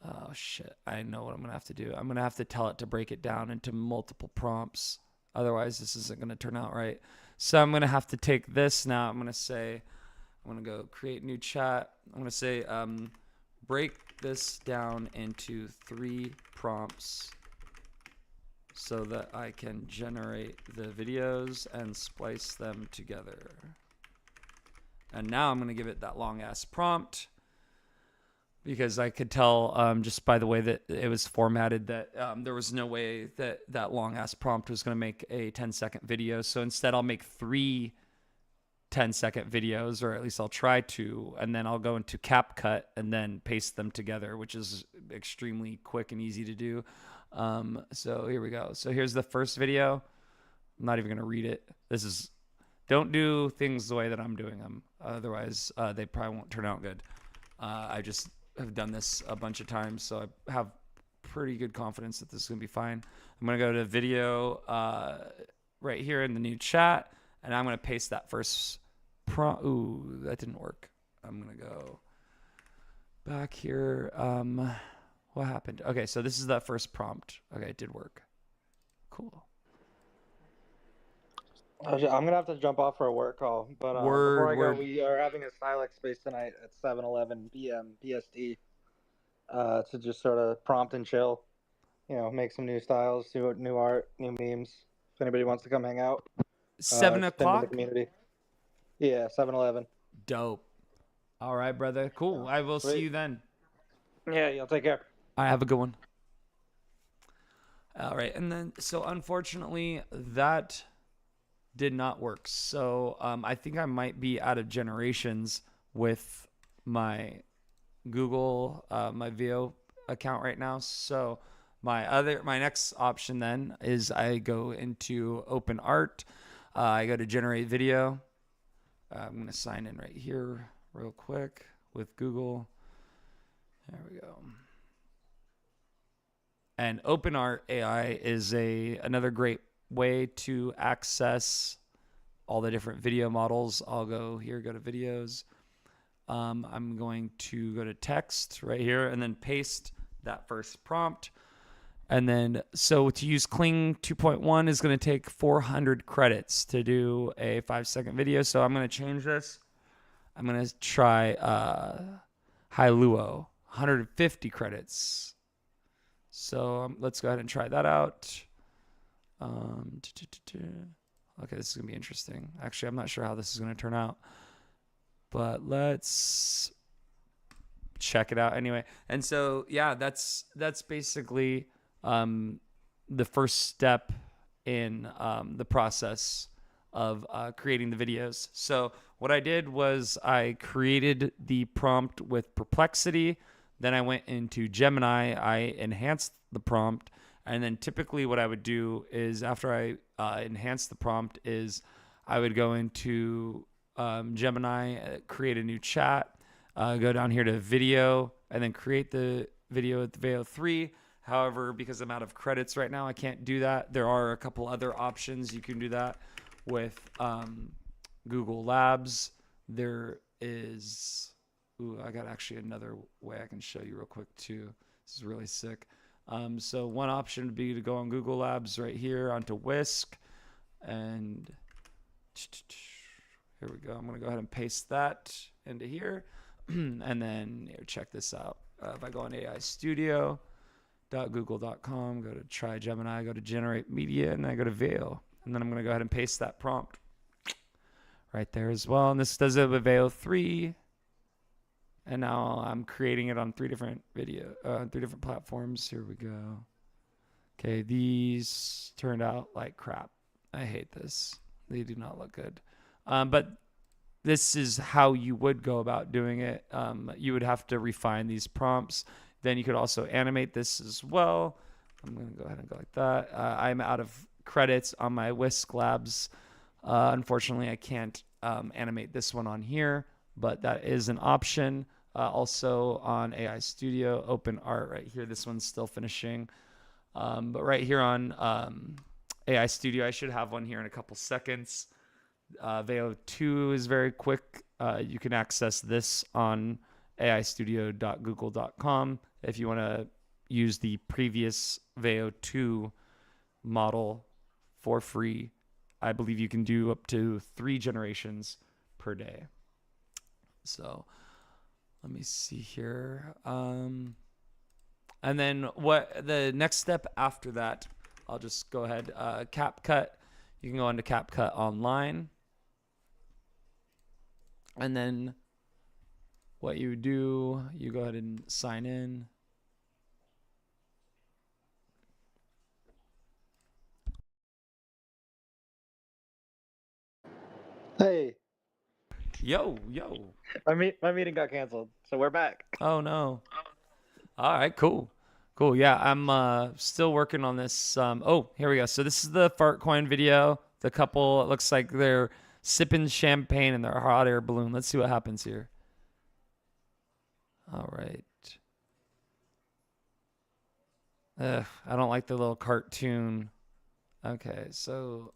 Oh shit! I know what I'm gonna have to do. I'm gonna have to tell it to break it down into multiple prompts. Otherwise, this isn't gonna turn out right. So I'm gonna have to take this now. I'm gonna go create new chat. I'm gonna say, break this down into 3 prompts so that I can generate the videos and splice them together. And now I'm going to give it that long ass prompt because I could tell just by the way that it was formatted that there was no way that that long ass prompt was going to make a 10-second video. So instead I'll make 3 10-second videos, or at least I'll try to, and then I'll go into CapCut and then paste them together, which is extremely quick and easy to do. So here we go. So here's the first video. I'm not even going to read it. Don't do things the way that I'm doing them. Otherwise, they probably won't turn out good. I just have done this a bunch of times, so I have pretty good confidence that this is going to be fine. I'm going to go to video right here in the new chat, and I'm going to paste that first prompt. Ooh, that didn't work. I'm going to go back here. What happened? Okay, so this is that first prompt. Okay, it did work. Cool. I'm gonna have to jump off for a work call, but before I go, we are having a StyleX space tonight at 7:11 p.m. PST to just sort of prompt and chill, make some new styles, see what new art, new memes. If anybody wants to come hang out, 7 o'clock. In the community. Yeah, 7:11. Dope. All right, brother. Cool. I will see you then. Yeah, you'll take care. I have a good one. All right, and then so unfortunately that did not work. So I think I might be out of generations with my Google, my VO account right now. So my next option then is I go into Open Art. I go to generate video. I'm going to sign in right here real quick with Google. There we go. And OpenArt AI is another great way to access all the different video models. I'll go here, go to videos. I'm going to go to text right here and then paste that first prompt. And then, so to use Kling 2.1 is going to take 400 credits to do a 5-second video. So I'm going to change this. I'm going to try Hailuo, 150 credits. So let's go ahead and try that out. Okay, this is going to be interesting. Actually, I'm not sure how this is going to turn out. But let's check it out anyway. And so, yeah, that's basically the first step in the process of creating the videos. So what I did was I created the prompt with Perplexity. Then I went into Gemini. I enhanced the prompt. And then typically what I would do is after I enhance the prompt is I would go into Gemini, create a new chat, go down here to video, and then create the video with the Veo 3. However, because I'm out of credits right now, I can't do that. There are a couple other options you can do that with Google Labs. There is, I got actually another way I can show you real quick too. This is really sick. So one option would be to go on Google Labs right here onto Whisk, and here we go. I'm going to go ahead and paste that into here. And then check this out. If I go on AI Studio.google.com, go to try Gemini, go to generate media, and I go to Veo. And then I'm going to go ahead and paste that prompt right there as well. And this does it with Veo 3. And now I'm creating it on three different platforms. Here we go. Okay, these turned out like crap. I hate this. They do not look good. But this is how you would go about doing it. You would have to refine these prompts. Then you could also animate this as well. I'm going to go ahead and go like that. I'm out of credits on my Whisk Labs. Unfortunately, I can't animate this one on here, but that is an option. Also on AI Studio, Open Art right here. This one's still finishing. But right here on AI Studio, I should have one here in a couple seconds. Veo 2 is very quick. You can access this on aistudio.google.com if you want to use the previous Veo 2 model for free. I believe you can do up to 3 generations per day. So let me see here. And then what the next step after that, I'll just go ahead. CapCut. You can go into CapCut Online. And then what you do, you go ahead and sign in. Hey, Yo. my meeting got canceled, so we're back. Oh, no. All right, cool. Yeah, I'm still working on this. Oh, here we go. So this is the fart coin video. The couple, it looks like they're sipping champagne in their hot air balloon. Let's see what happens here. All right. I don't like the little cartoon. Okay, so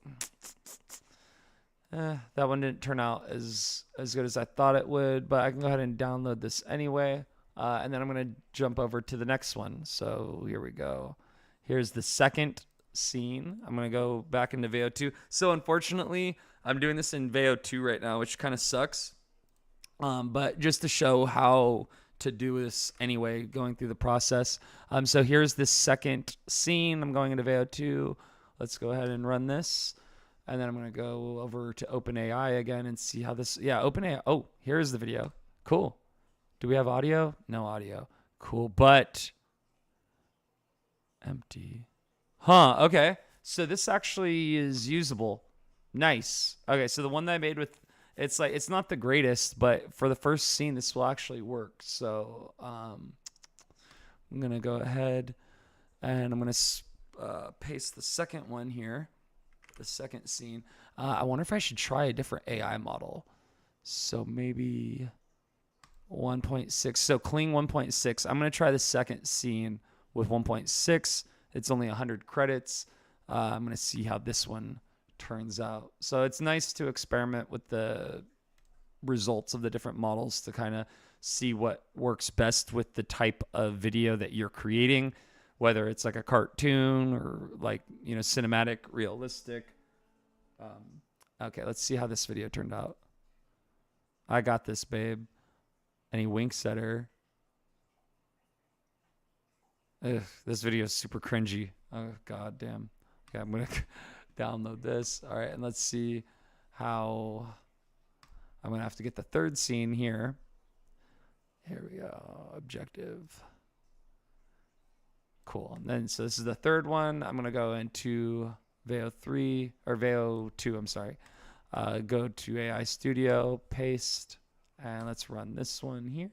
that one didn't turn out as good as I thought it would, but I can go ahead and download this anyway. And then I'm going to jump over to the next one. So here we go. Here's the second scene. I'm going to go back into Veo 2. So unfortunately, I'm doing this in Veo 2 right now, which kind of sucks. But just to show how to do this anyway, going through the process. So here's the second scene. I'm going into Veo 2. Let's go ahead and run this. And then I'm going to go over to OpenAI again and see how this, OpenAI. Oh, here's the video. Cool. Do we have audio? No audio. Cool, but empty. Huh, okay. So this actually is usable. Nice. Okay, so the one that I made with, it's not the greatest, but for the first scene, this will actually work. So I'm going to go ahead and I'm going to paste the second one here, the second scene. I wonder if I should try a different AI model. So maybe 1.6. So Kling 1.6. I'm going to try the second scene with 1.6. It's only 100 credits. I'm going to see how this one turns out. So it's nice to experiment with the results of the different models to kind of see what works best with the type of video that you're creating. whether it's like a cartoon or like, you know, cinematic, realistic. Okay, let's see how this video turned out. I got this, babe. And he winks at her. Ugh, this video is super cringy. Oh, god damn. Okay, I'm going to download this. All right, and let's see how... I'm going to have to get the third scene here. Here we go. Objective. Cool. And then, so this is the third one. I'm going to go into Veo 3, or Veo 2, I'm sorry. Go to AI Studio, paste, and let's run this one here.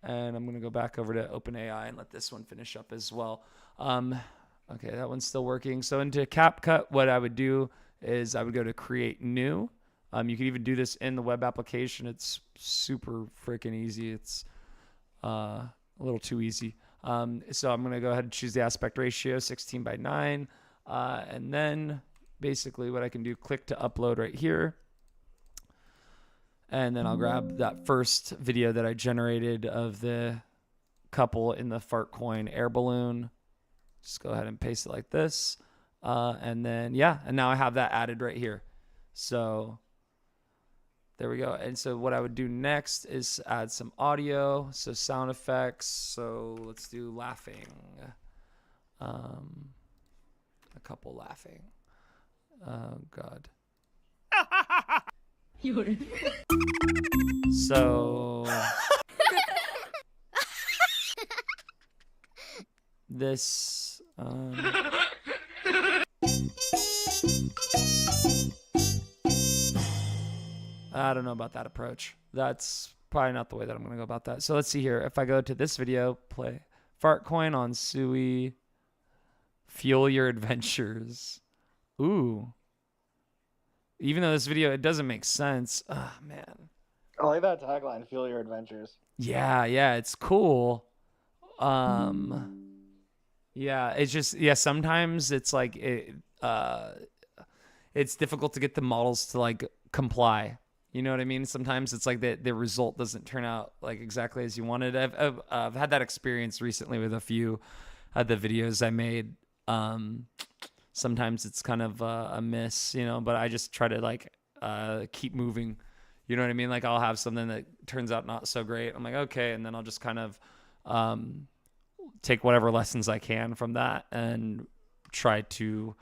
And I'm going to go back over to OpenAI and let this one finish up as well. Okay, that one's still working. So into CapCut, what I would do is I would go to Create New. You can even do this in the web application. It's super freaking easy. It's a little too easy. So I'm going to go ahead and choose the aspect ratio, 16:9. And then basically what I can do, click to upload right here. And then I'll grab that first video that I generated of the couple in the Fartcoin air balloon. Just go ahead and paste it like this. And then, yeah, and now I have that added right here. So there we go. And so what I would do next is add some audio. So sound effects. So let's do laughing. A couple laughing. Oh, God. So this I don't know about that approach. That's probably not the way that I'm going to go about that. So let's see here. If I go to this video, play Fartcoin on Sui, fuel your adventures. Ooh. Even though this video, it doesn't make sense. Oh, man. I like that tagline, fuel your adventures. Yeah, it's cool. Yeah, it's just, yeah, sometimes it's like, it's difficult to get the models to like comply. You know what I mean? Sometimes it's like the result doesn't turn out like exactly as you wanted. I've had that experience recently with a few of the videos I made. Sometimes it's kind of a miss, you know, but I just try to like keep moving. You know what I mean? Like I'll have something that turns out not so great. I'm like, okay. And then I'll just kind of take whatever lessons I can from that and try to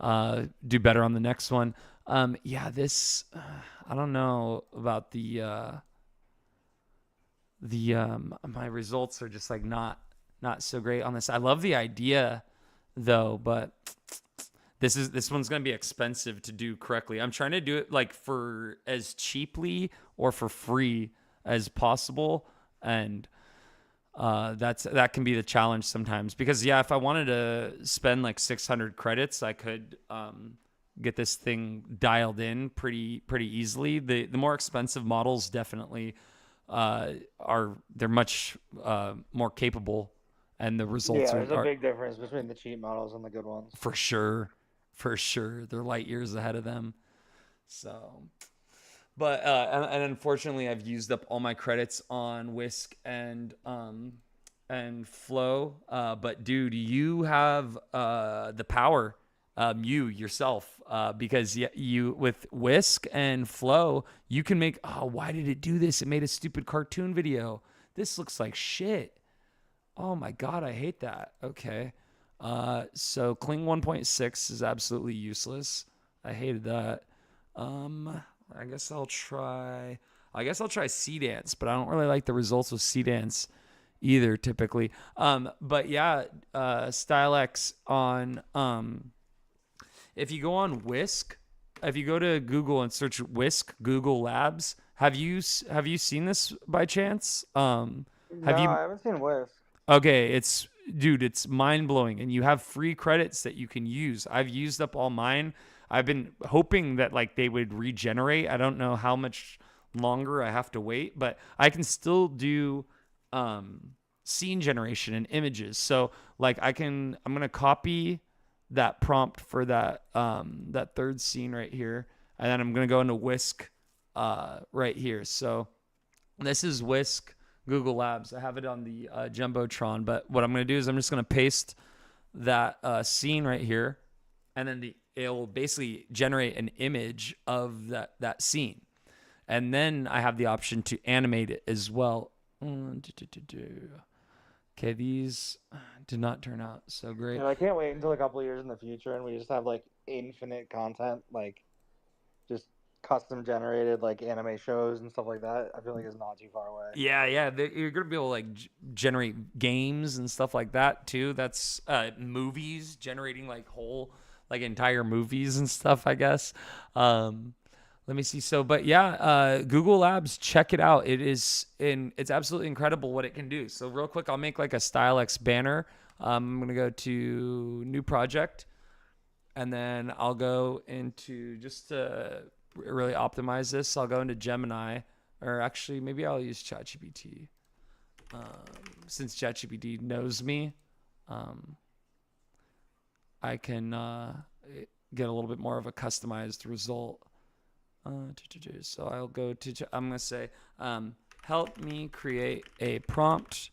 do better on the next one. Yeah, this, I don't know about my results are just like not so great on this. I love the idea though, but this one's going to be expensive to do correctly. I'm trying to do it like for as cheaply or for free as possible. And that can be the challenge sometimes because yeah, if I wanted to spend like 600 credits, I could get this thing dialed in pretty easily. The more expensive models definitely they're much more capable, and the results there's a big difference between the cheap models and the good ones. For sure. They're light years ahead of them. So, but and unfortunately, I've used up all my credits on Whisk and Flow. But dude, you have the power. You yourself, because you with Whisk and Flow, you can make. Oh, why did it do this? It made a stupid cartoon video. This looks like shit. Oh my god, I hate that. Okay, so Kling 1.6 is absolutely useless. I hated that. I guess I'll try Sea Dance, but I don't really like the results of Sea Dance either typically. But yeah, StyleX on if you go on Whisk, if you go to Google and search Whisk Google Labs, have you seen this by chance? I haven't seen Whisk. Okay, it's mind-blowing, and you have free credits that you can use. I've used up all mine. I've been hoping that like they would regenerate. I don't know how much longer I have to wait, but I can still do scene generation and images. So like I'm going to copy that prompt for that third scene right here, and then I'm going to go into Whisk right here. So this is Whisk Google Labs. I have it on the Jumbotron, but what I'm going to do is I'm just going to paste that scene right here, and then it'll basically generate an image of that scene. And then I have the option to animate it as well. Okay, these did not turn out so great. I can't wait until a couple of years in the future and we just have like infinite content, like just custom generated like anime shows and stuff like that. I feel like it's not too far away. Yeah. You're gonna be able to like generate games and stuff like that too. That's movies, generating like whole like entire movies and stuff, I guess. Let me see. So, but yeah, Google Labs, check it out. It's absolutely incredible what it can do. So real quick, I'll make like a StyleX banner. I'm going to go to new project, and then I'll go into, just to really optimize this, I'll go into Gemini, or actually maybe I'll use ChatGPT. Since ChatGPT knows me, I can get a little bit more of a customized result. So I'll go to, I'm going to say, help me create a prompt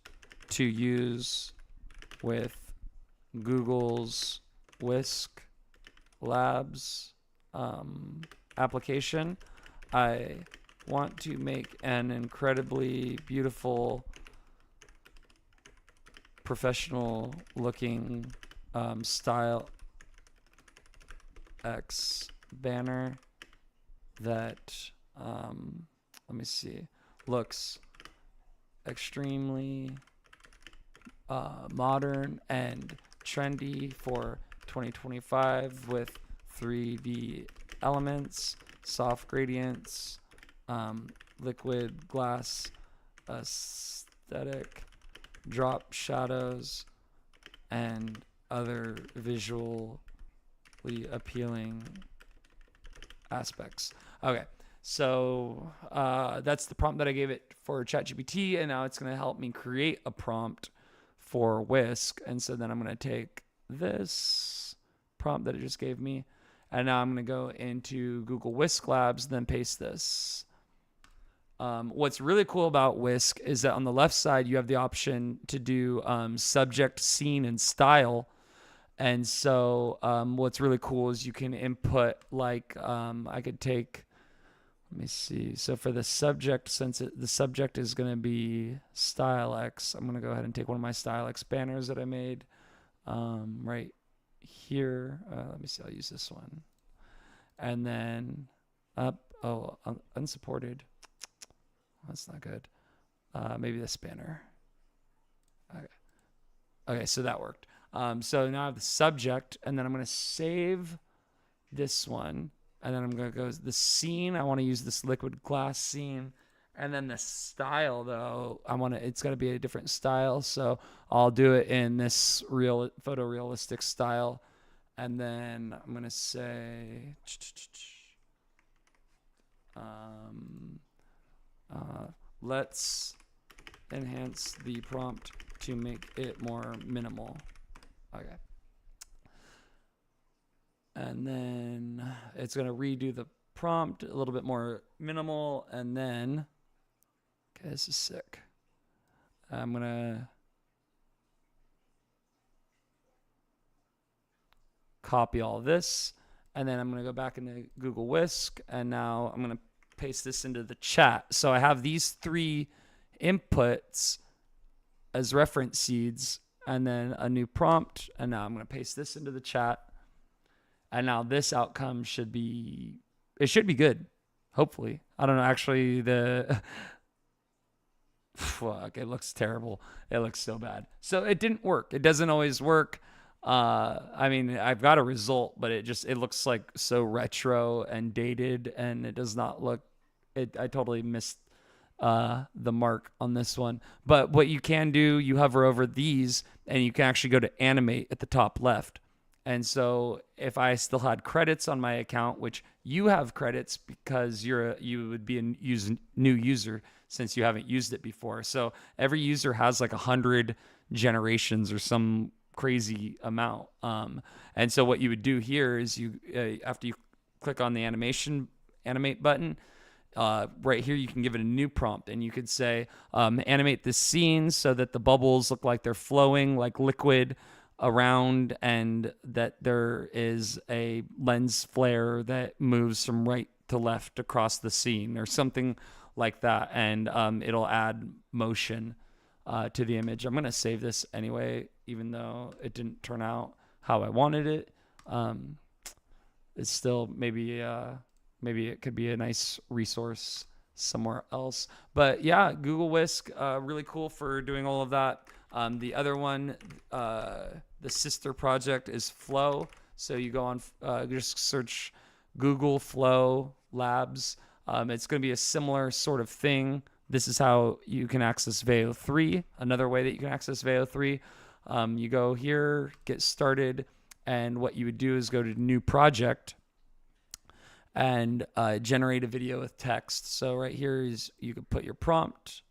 to use with Google's Whisk Labs application. I want to make an incredibly beautiful, professional looking style X banner that let me see, looks extremely modern and trendy for 2025 with 3D elements, soft gradients, liquid glass aesthetic, drop shadows, and other visually appealing aspects. Okay, so that's the prompt that I gave it for ChatGPT, and now it's going to help me create a prompt for Whisk. And so then I'm going to take this prompt that it just gave me, and now I'm going to go into Google Whisk Labs, then paste this. What's really cool about Whisk is that on the left side, you have the option to do subject, scene, and style. And so what's really cool is you can input, like, I could take, let me see. So for the subject, since the subject is going to be StyleX, I'm going to go ahead and take one of my StyleX banners that I made right here. Let me see. I'll use this one. And then unsupported. That's not good. Maybe this banner. Okay, so that worked. So now I have the subject, and then I'm going to save this one, and then I'm going to go the scene. I want to use this liquid glass scene, and then the style, though, it's got to be a different style, so I'll do it in this real photorealistic style, and then I'm going to say let's enhance the prompt to make it more minimal. Okay. And then it's going to redo the prompt a little bit more minimal. And then, okay, this is sick. I'm going to copy all this. And then I'm going to go back into Google Whisk. And now I'm going to paste this into the chat. So I have these three inputs as reference seeds, and then a new prompt, and now I'm going to paste this into the chat, and now this outcome should be good, hopefully. I don't know, actually, fuck, it looks terrible. It looks so bad. So it didn't work. It doesn't always work. I mean, I've got a result, but it looks like so retro and dated, and it does not look, I totally missed the mark on this one. But what you can do, you hover over these and you can actually go to animate at the top left. And so if I still had credits on my account, which you have credits because you would be a new user since you haven't used it before. So every user has like 100 generations or some crazy amount. And so what you would do here is after you click on the animate button, right here, you can give it a new prompt, and you could say, animate the scene so that the bubbles look like they're flowing like liquid around, and that there is a lens flare that moves from right to left across the scene, or something like that, and it'll add motion to the image. I'm gonna save this anyway, even though it didn't turn out how I wanted it. It's still maybe it could be a nice resource somewhere else. But yeah, Google Whisk, really cool for doing all of that. The other one, the sister project, is Flow. So you go on, just search Google Flow Labs. It's going to be a similar sort of thing. This is how you can access Veo 3. Another way that you can access Veo 3, you go here, get started, and what you would do is go to New Project and generate a video with text. So right here is, you could put your prompt.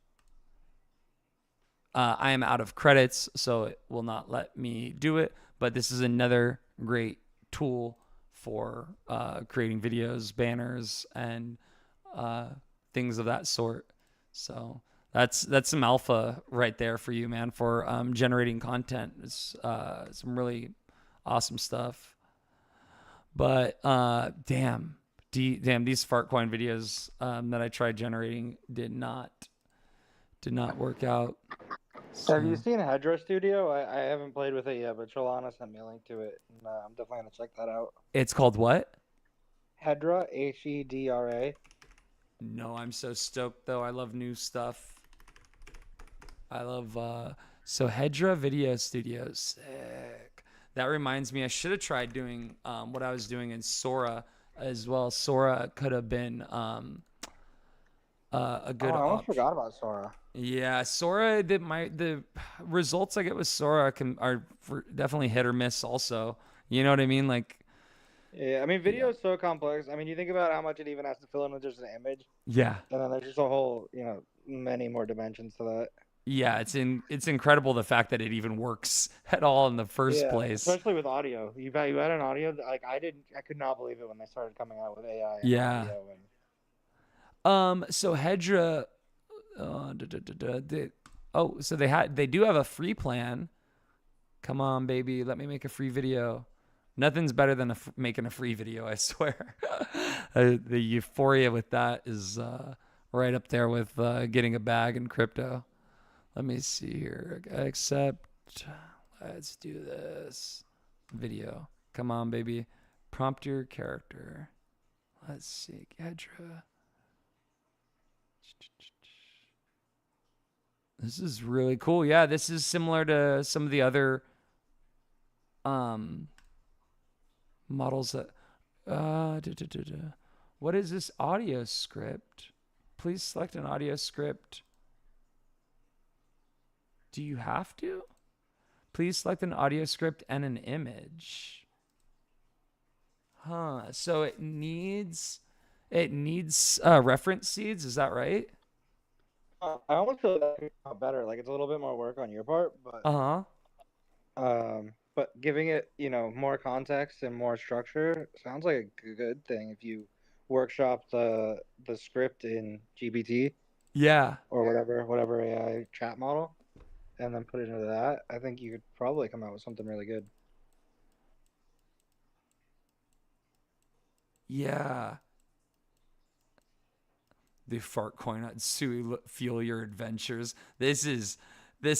I am out of credits, so it will not let me do it, but this is another great tool for creating videos, banners, and things of that sort. So that's some alpha right there for you, man, for generating content. It's some really awesome stuff. But damn, these Fartcoin videos that I tried generating did not work out. So. Have you seen Hedra Studio? I haven't played with it yet, but Trelana sent me a link to it, and I'm definitely gonna check that out. It's called what? Hedra, Hedra. No, I'm so stoked though. I love new stuff. I love so Hedra Video Studio, sick. That reminds me, I should have tried doing what I was doing in Sora as well. Sora could have been a good. I almost forgot about Sora. Yeah, Sora. The results I get with Sora are definitely hit or miss. Also, you know what I mean? Like, yeah, I mean, video is so complex. I mean, you think about how much it even has to fill in with just an image. Yeah. And then there's just a whole, many more dimensions to that. Yeah, it's incredible the fact that it even works at all in the first place. Especially with audio. You had an audio like I could not believe it when they started coming out with AI. Yeah. Audio and... So Hedra, so they do have a free plan. Come on, baby, let me make a free video. Nothing's better than making a free video, I swear. The euphoria with that is right up there with getting a bag in crypto. Let me see here. Accept. Let's do this. Video. Come on, baby. Prompt your character. Let's see. Hedra. This is really cool. Yeah, this is similar to some of the other models that what is this audio script? Please select an audio script. Do you have to? Please select an audio script and an image. So it needs reference seeds, is that right? I almost feel that could come out better. Like, it's a little bit more work on your part, but but giving it, more context and more structure sounds like a good thing if you workshop the script in GPT. Yeah. Or whatever AI chat model, and then put it into that. I think you could probably come out with something really good. Yeah. The Fartcoin on Sui fuel your adventures. This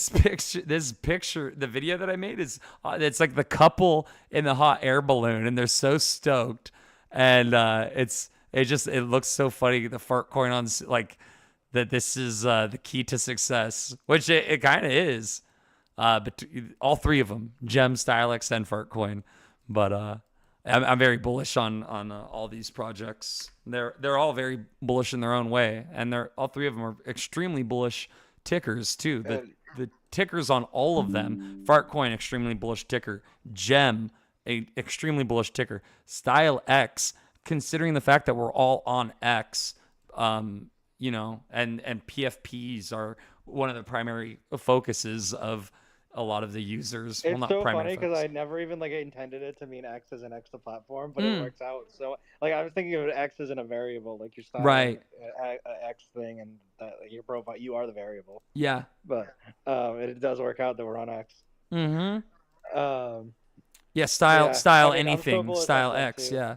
picture, the video that I made is it's like the couple in the hot air balloon, and they're so stoked, and it looks so funny. The Fartcoin on like that. This is the key to success, which it kind of is. But all three of them, Gem, Stylix, and Fartcoin. But I'm very bullish on all these projects. They're all very bullish in their own way, and all three of them are extremely bullish tickers too. The tickers on all of them: Fartcoin, extremely bullish ticker; Gem, a extremely bullish ticker; Stylix, considering the fact that we're all on X, and PFPs are one of the primary focuses of a lot of the users. It's Not so primary funny because focus. I never even like intended it to mean X as an X to platform, but it works out. So like I was thinking of X as in a variable, like you're styling Right. a X thing, and that, like, your profile, you are the variable. Yeah. But it does work out that we're on X. Yeah, Yeah, style I mean, I'm so anything, bullish on style Jem X. too. Yeah,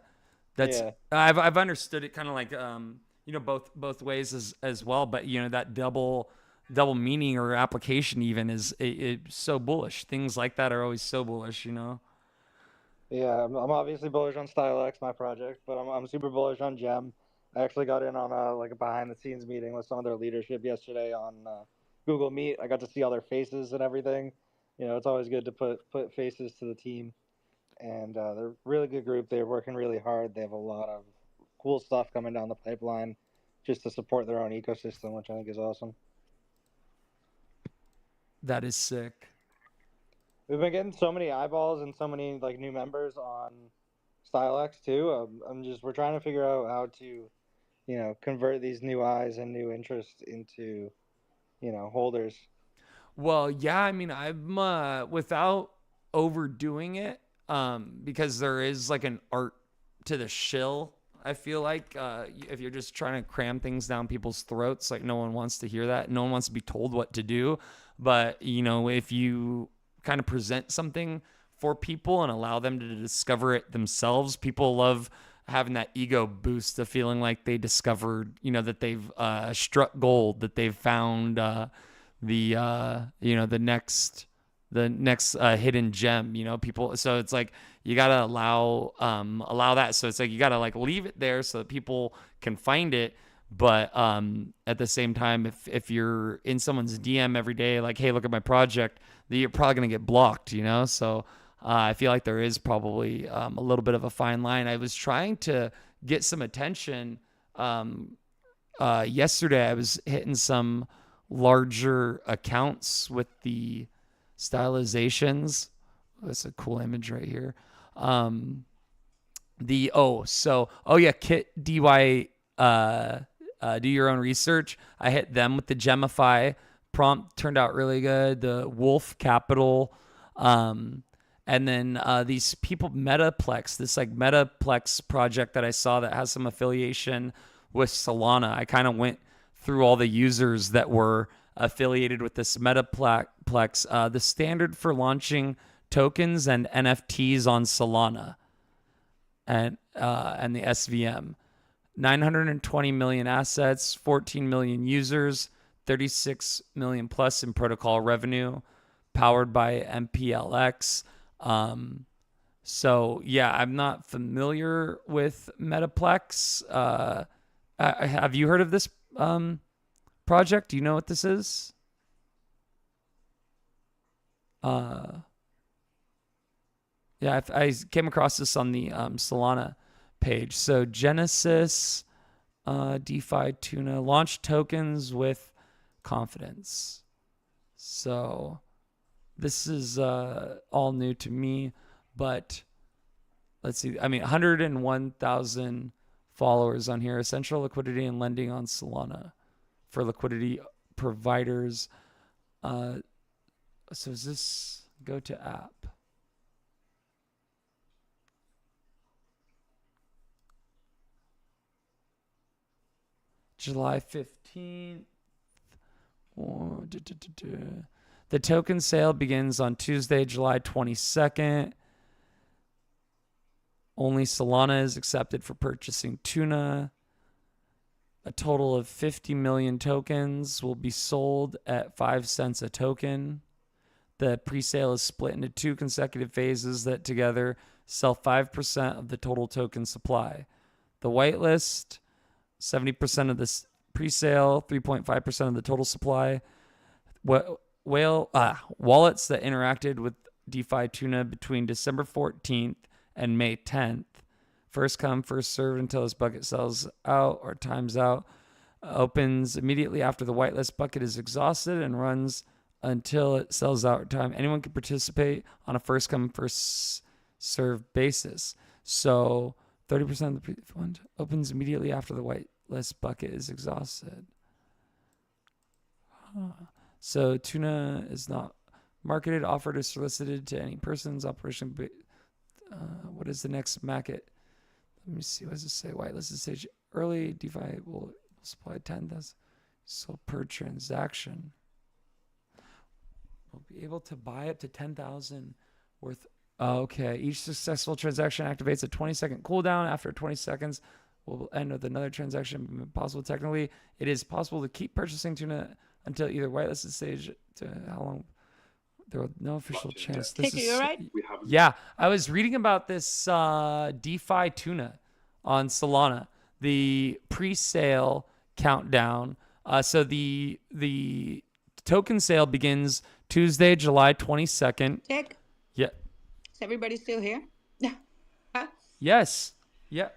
that's Yeah. I've understood it kind of like both ways as well. But that double meaning or application even is so bullish. Things like that are always so bullish. Yeah, I'm obviously bullish on StyleX, my project, but I'm super bullish on Gem. I actually got in on a behind the scenes meeting with some of their leadership yesterday on Google Meet. I got to see all their faces and everything. It's always good to put faces to the team, and they're a really good group. They're working really hard. They have a lot of cool stuff coming down the pipeline, just to support their own ecosystem, which I think is awesome. That is sick. We've been getting so many eyeballs and so many like new members on StyleX too. We're trying to figure out how to convert these new eyes and new interest into, holders. Well, yeah, I mean, I'm without overdoing it, because there is like an art to the shill. I feel like if you're just trying to cram things down people's throats, like no one wants to hear that. No one wants to be told what to do. But if you kind of present something for people and allow them to discover it themselves, people love having that ego boost of feeling like they discovered, that they've struck gold, that they've found the next hidden gem. People. So it's like you gotta allow that. So it's like you gotta like leave it there so that people can find it. But at the same time, if you're in someone's DM every day, like, hey, look at my project, then you're probably gonna get blocked. So I feel like there is probably a little bit of a fine line. I was trying to get some attention. Yesterday, I was hitting some larger accounts with the stylizations. That's a cool image right here. Kit DY, do your own research. I hit them with the Gemify prompt, turned out really good. The Wolf Capital, and then these people, Metaplex, this like Metaplex project that I saw that has some affiliation with Solana. I kind of went through all the users that were affiliated with this Metaplex, the standard for launching tokens and NFTs on Solana, and the SVM. 920 million assets, 14 million users, 36 million plus in protocol revenue, powered by MPLX. So yeah, I'm not familiar with Metaplex. Have you heard of this project? Do you know what this is? Yeah, I came across this on the Solana page. So Genesis, DeFi Tuna, launch tokens with confidence. So this is all new to me, but let's see. I mean, 101,000 followers on here. Essential liquidity and lending on Solana for liquidity providers. So is this go to app? July 15th. The token sale begins on Tuesday, July 22nd. Only Solana is accepted for purchasing tuna. A total of 50 million tokens will be sold at 5 cents a token. The pre-sale is split into 2 consecutive phases that together sell 5% of the total token supply. The whitelist, 70% of the pre-sale, 3.5% of the total supply. Wallets that interacted with DeFi Tuna between December 14th and May 10th. First come, first served until this bucket sells out or times out. Opens immediately after the whitelist bucket is exhausted and runs until it sells out time. Anyone can participate on a first come, first served basis. So 30% of the pre-fund opens immediately after the whitelist bucket is exhausted. So tuna is not marketed, offered, or solicited to any person's operation. What is the next market? Let me see. What does it say? Whitelisted stage. Early DeFi will supply 10,000 so per transaction. We'll be able to buy up to 10,000 worth. Okay. Each successful transaction activates a 20-second cooldown. After 20 seconds, we'll end with another transaction. Possible technically, it is possible to keep purchasing tuna until either whitelisted stage. To how long? There was no official chance. This is, you right? Yeah, I was reading about this DeFi tuna on Solana, the pre-sale countdown. So the token sale begins Tuesday, July 22nd. Tic? Yeah. Is everybody still here? Yes. Yeah.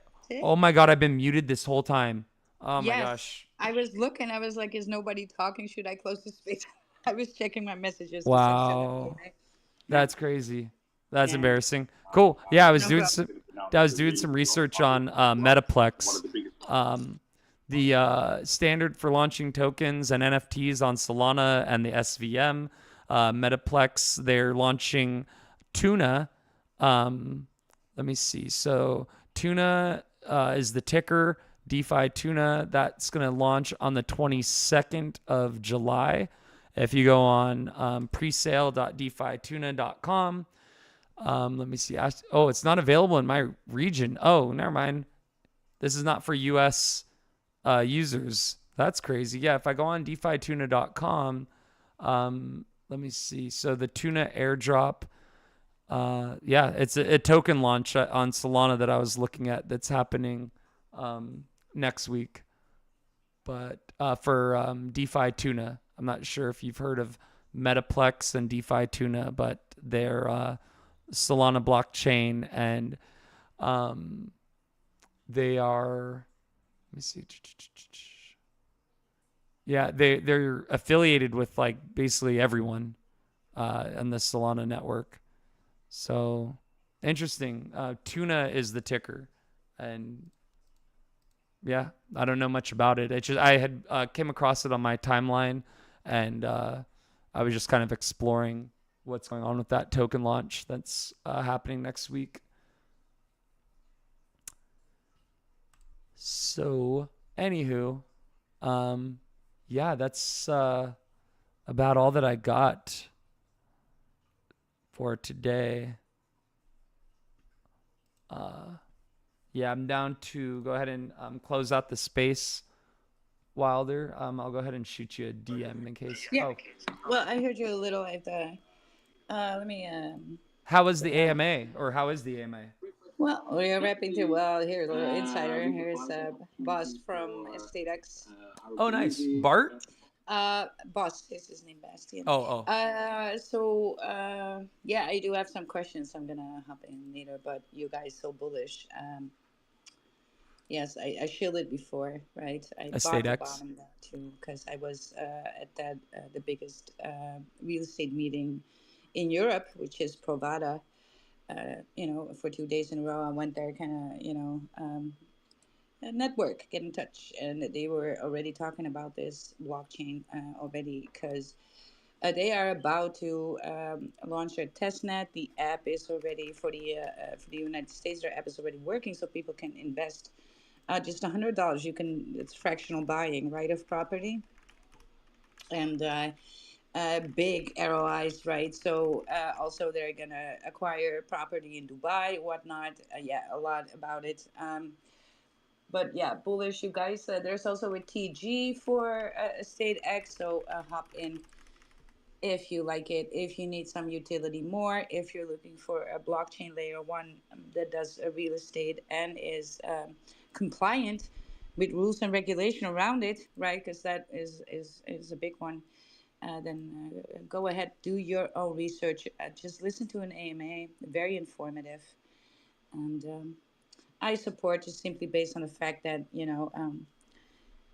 Oh my God, I've been muted this whole time. Oh my gosh. I was looking. I was like, is nobody talking? Should I close the space? I was checking my messages. Wow. That's crazy. That's embarrassing. Cool. Yeah, I was doing some research on Metaplex. The standard for launching tokens and NFTs on Solana and the SVM. Metaplex, they're launching Tuna. Let me see. So Tuna is the ticker. DeFi Tuna. That's going to launch on the 22nd of July. If you go on presale.defituna.com, let me see. Oh, it's not available in my region. Oh, never mind. This is not for U.S. Users. That's crazy. Yeah, if I go on defituna.com, let me see. So the Tuna airdrop, yeah, it's a token launch on Solana that I was looking at that's happening next week. But for DeFi Tuna, I'm not sure if you've heard of Metaplex and DeFi Tuna, but they're Solana blockchain, and they are. Let me see. Yeah, they're affiliated with like basically everyone on the Solana network. So interesting. Tuna is the ticker, and yeah, I don't know much about it. It's just I had came across it on my timeline, and I was just kind of exploring what's going on with that token launch that's happening next week. So, anywho, yeah, that's about all that I got for today. Yeah, I'm down to go ahead and close out the space, Wilder. I'll go ahead and shoot you a DM in case. Yeah. Oh. Well, I heard you a little at the. Let me. How was the AMA, or how is the AMA? Well, we are wrapping too. Well, here's a little insider. Here's Boss from EstateX. Oh, nice. Bart? Boss is his name, Bastian. Oh. Yeah, I do have some questions. I'm gonna hop in later, but you guys so bullish. Yes, I shielded before, right? I bought the bottom that too because I was at that the biggest real estate meeting in Europe, which is Provada. For 2 days in a row, I went there, kind of, network, get in touch, and they were already talking about this blockchain already because they are about to launch their testnet. The app is already for the United States. Their app is already working, so people can invest just $100. It's fractional buying, right, of property, and big ROIs, right? So also they're gonna acquire property in Dubai, whatnot. Yeah, a lot about it. But yeah, bullish, you guys. There's also a TG for EstateX, so hop in if you like it. If you need some utility more, if you're looking for a blockchain layer one that does a real estate and is compliant with rules and regulation around it, right? Because that is a big one. Then go ahead, do your own research. Just listen to an AMA, very informative. And I support just simply based on the fact that,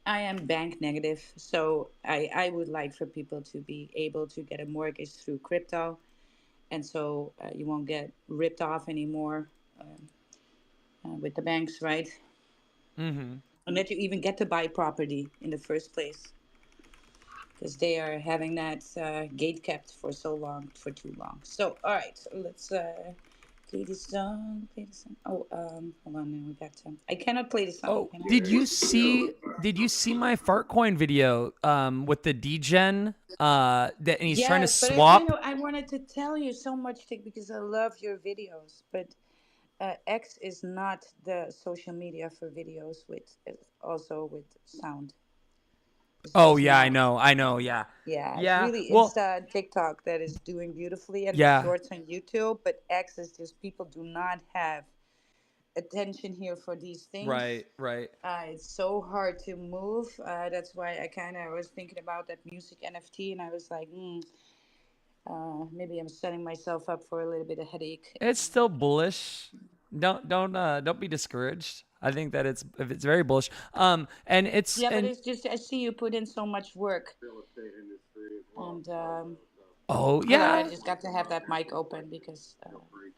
I am bank negative. So I would like for people to be able to get a mortgage through crypto. And so you won't get ripped off anymore with the banks, right? Mm-hmm. And that you even get to buy property in the first place. because they are having that gate kept for so long, for too long. So, all right, so let's play this song. Play the song. Oh, hold on, now we got to. I cannot play the song. Oh, did you see? Did you see my fart coin video with the degen that and he's trying to Yes, but swap? I wanted to tell you so much, Tick, because I love your videos. But X is not the social media for videos with also with sound. It's Oh just yeah, not. I know, yeah. Yeah, it's Yeah. really Well, Insta and TikTok that is doing beautifully, and the yeah. shorts on YouTube. But X is just people do not have attention here for these things. Right, right. It's so hard to move. That's why I kind of was thinking about that music NFT, and I was like, maybe I'm setting myself up for a little bit of headache. It's still bullish. Don't be discouraged. I think that it's very bullish. And it's Yeah, but and it's just I see you put in so much work, and oh hold on, I yeah. just got to have that mic open because I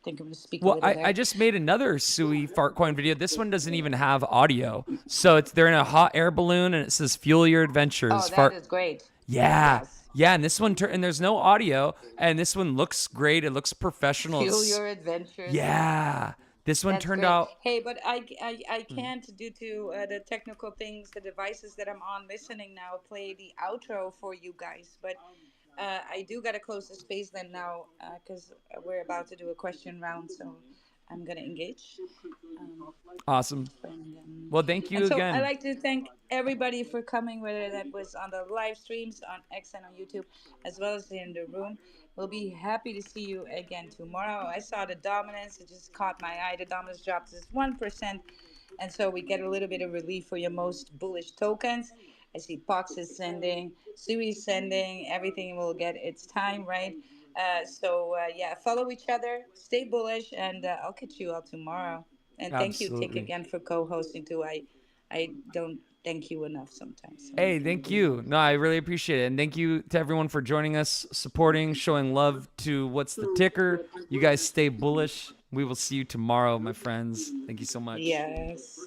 think I'm gonna speak a Well, little I there. just made another Sui fart coin video. This one doesn't even have audio, so they're in a hot air balloon and it says "Fuel Your Oh, Adventures." that Fart. is great. Yeah, Yes. yeah. And this one and there's no audio, and this one looks great. It looks professional. Fuel It's your adventures. yeah. This one That's turned great. out. Hey, but I can't, due to the technical things, the devices that I'm on listening now, play the outro for you guys. But I do got to close the space then now because we're about to do a question round. So I'm going to engage. Um, Awesome. Well, thank you and so I again. like to thank everybody for coming, whether that was on the live streams on X and on YouTube, as well as in the room. We'll be happy to see you again tomorrow. I saw the dominance; it just caught my eye. The dominance dropped to 1%, and so we get a little bit of relief for your most bullish tokens. I see Pox is sending, Sui is sending. Everything will get its time, right? Yeah, follow each other, stay bullish, and I'll catch you all tomorrow. And thank you, Tick, Absolutely. again for co-hosting too. I don't thank you enough sometimes. So. Hey, thank you. No, I really appreciate it. And thank you to everyone for joining us, supporting, showing love to What's the Ticker. You guys stay bullish. We will see you tomorrow, my friends. Thank you so much. Yes.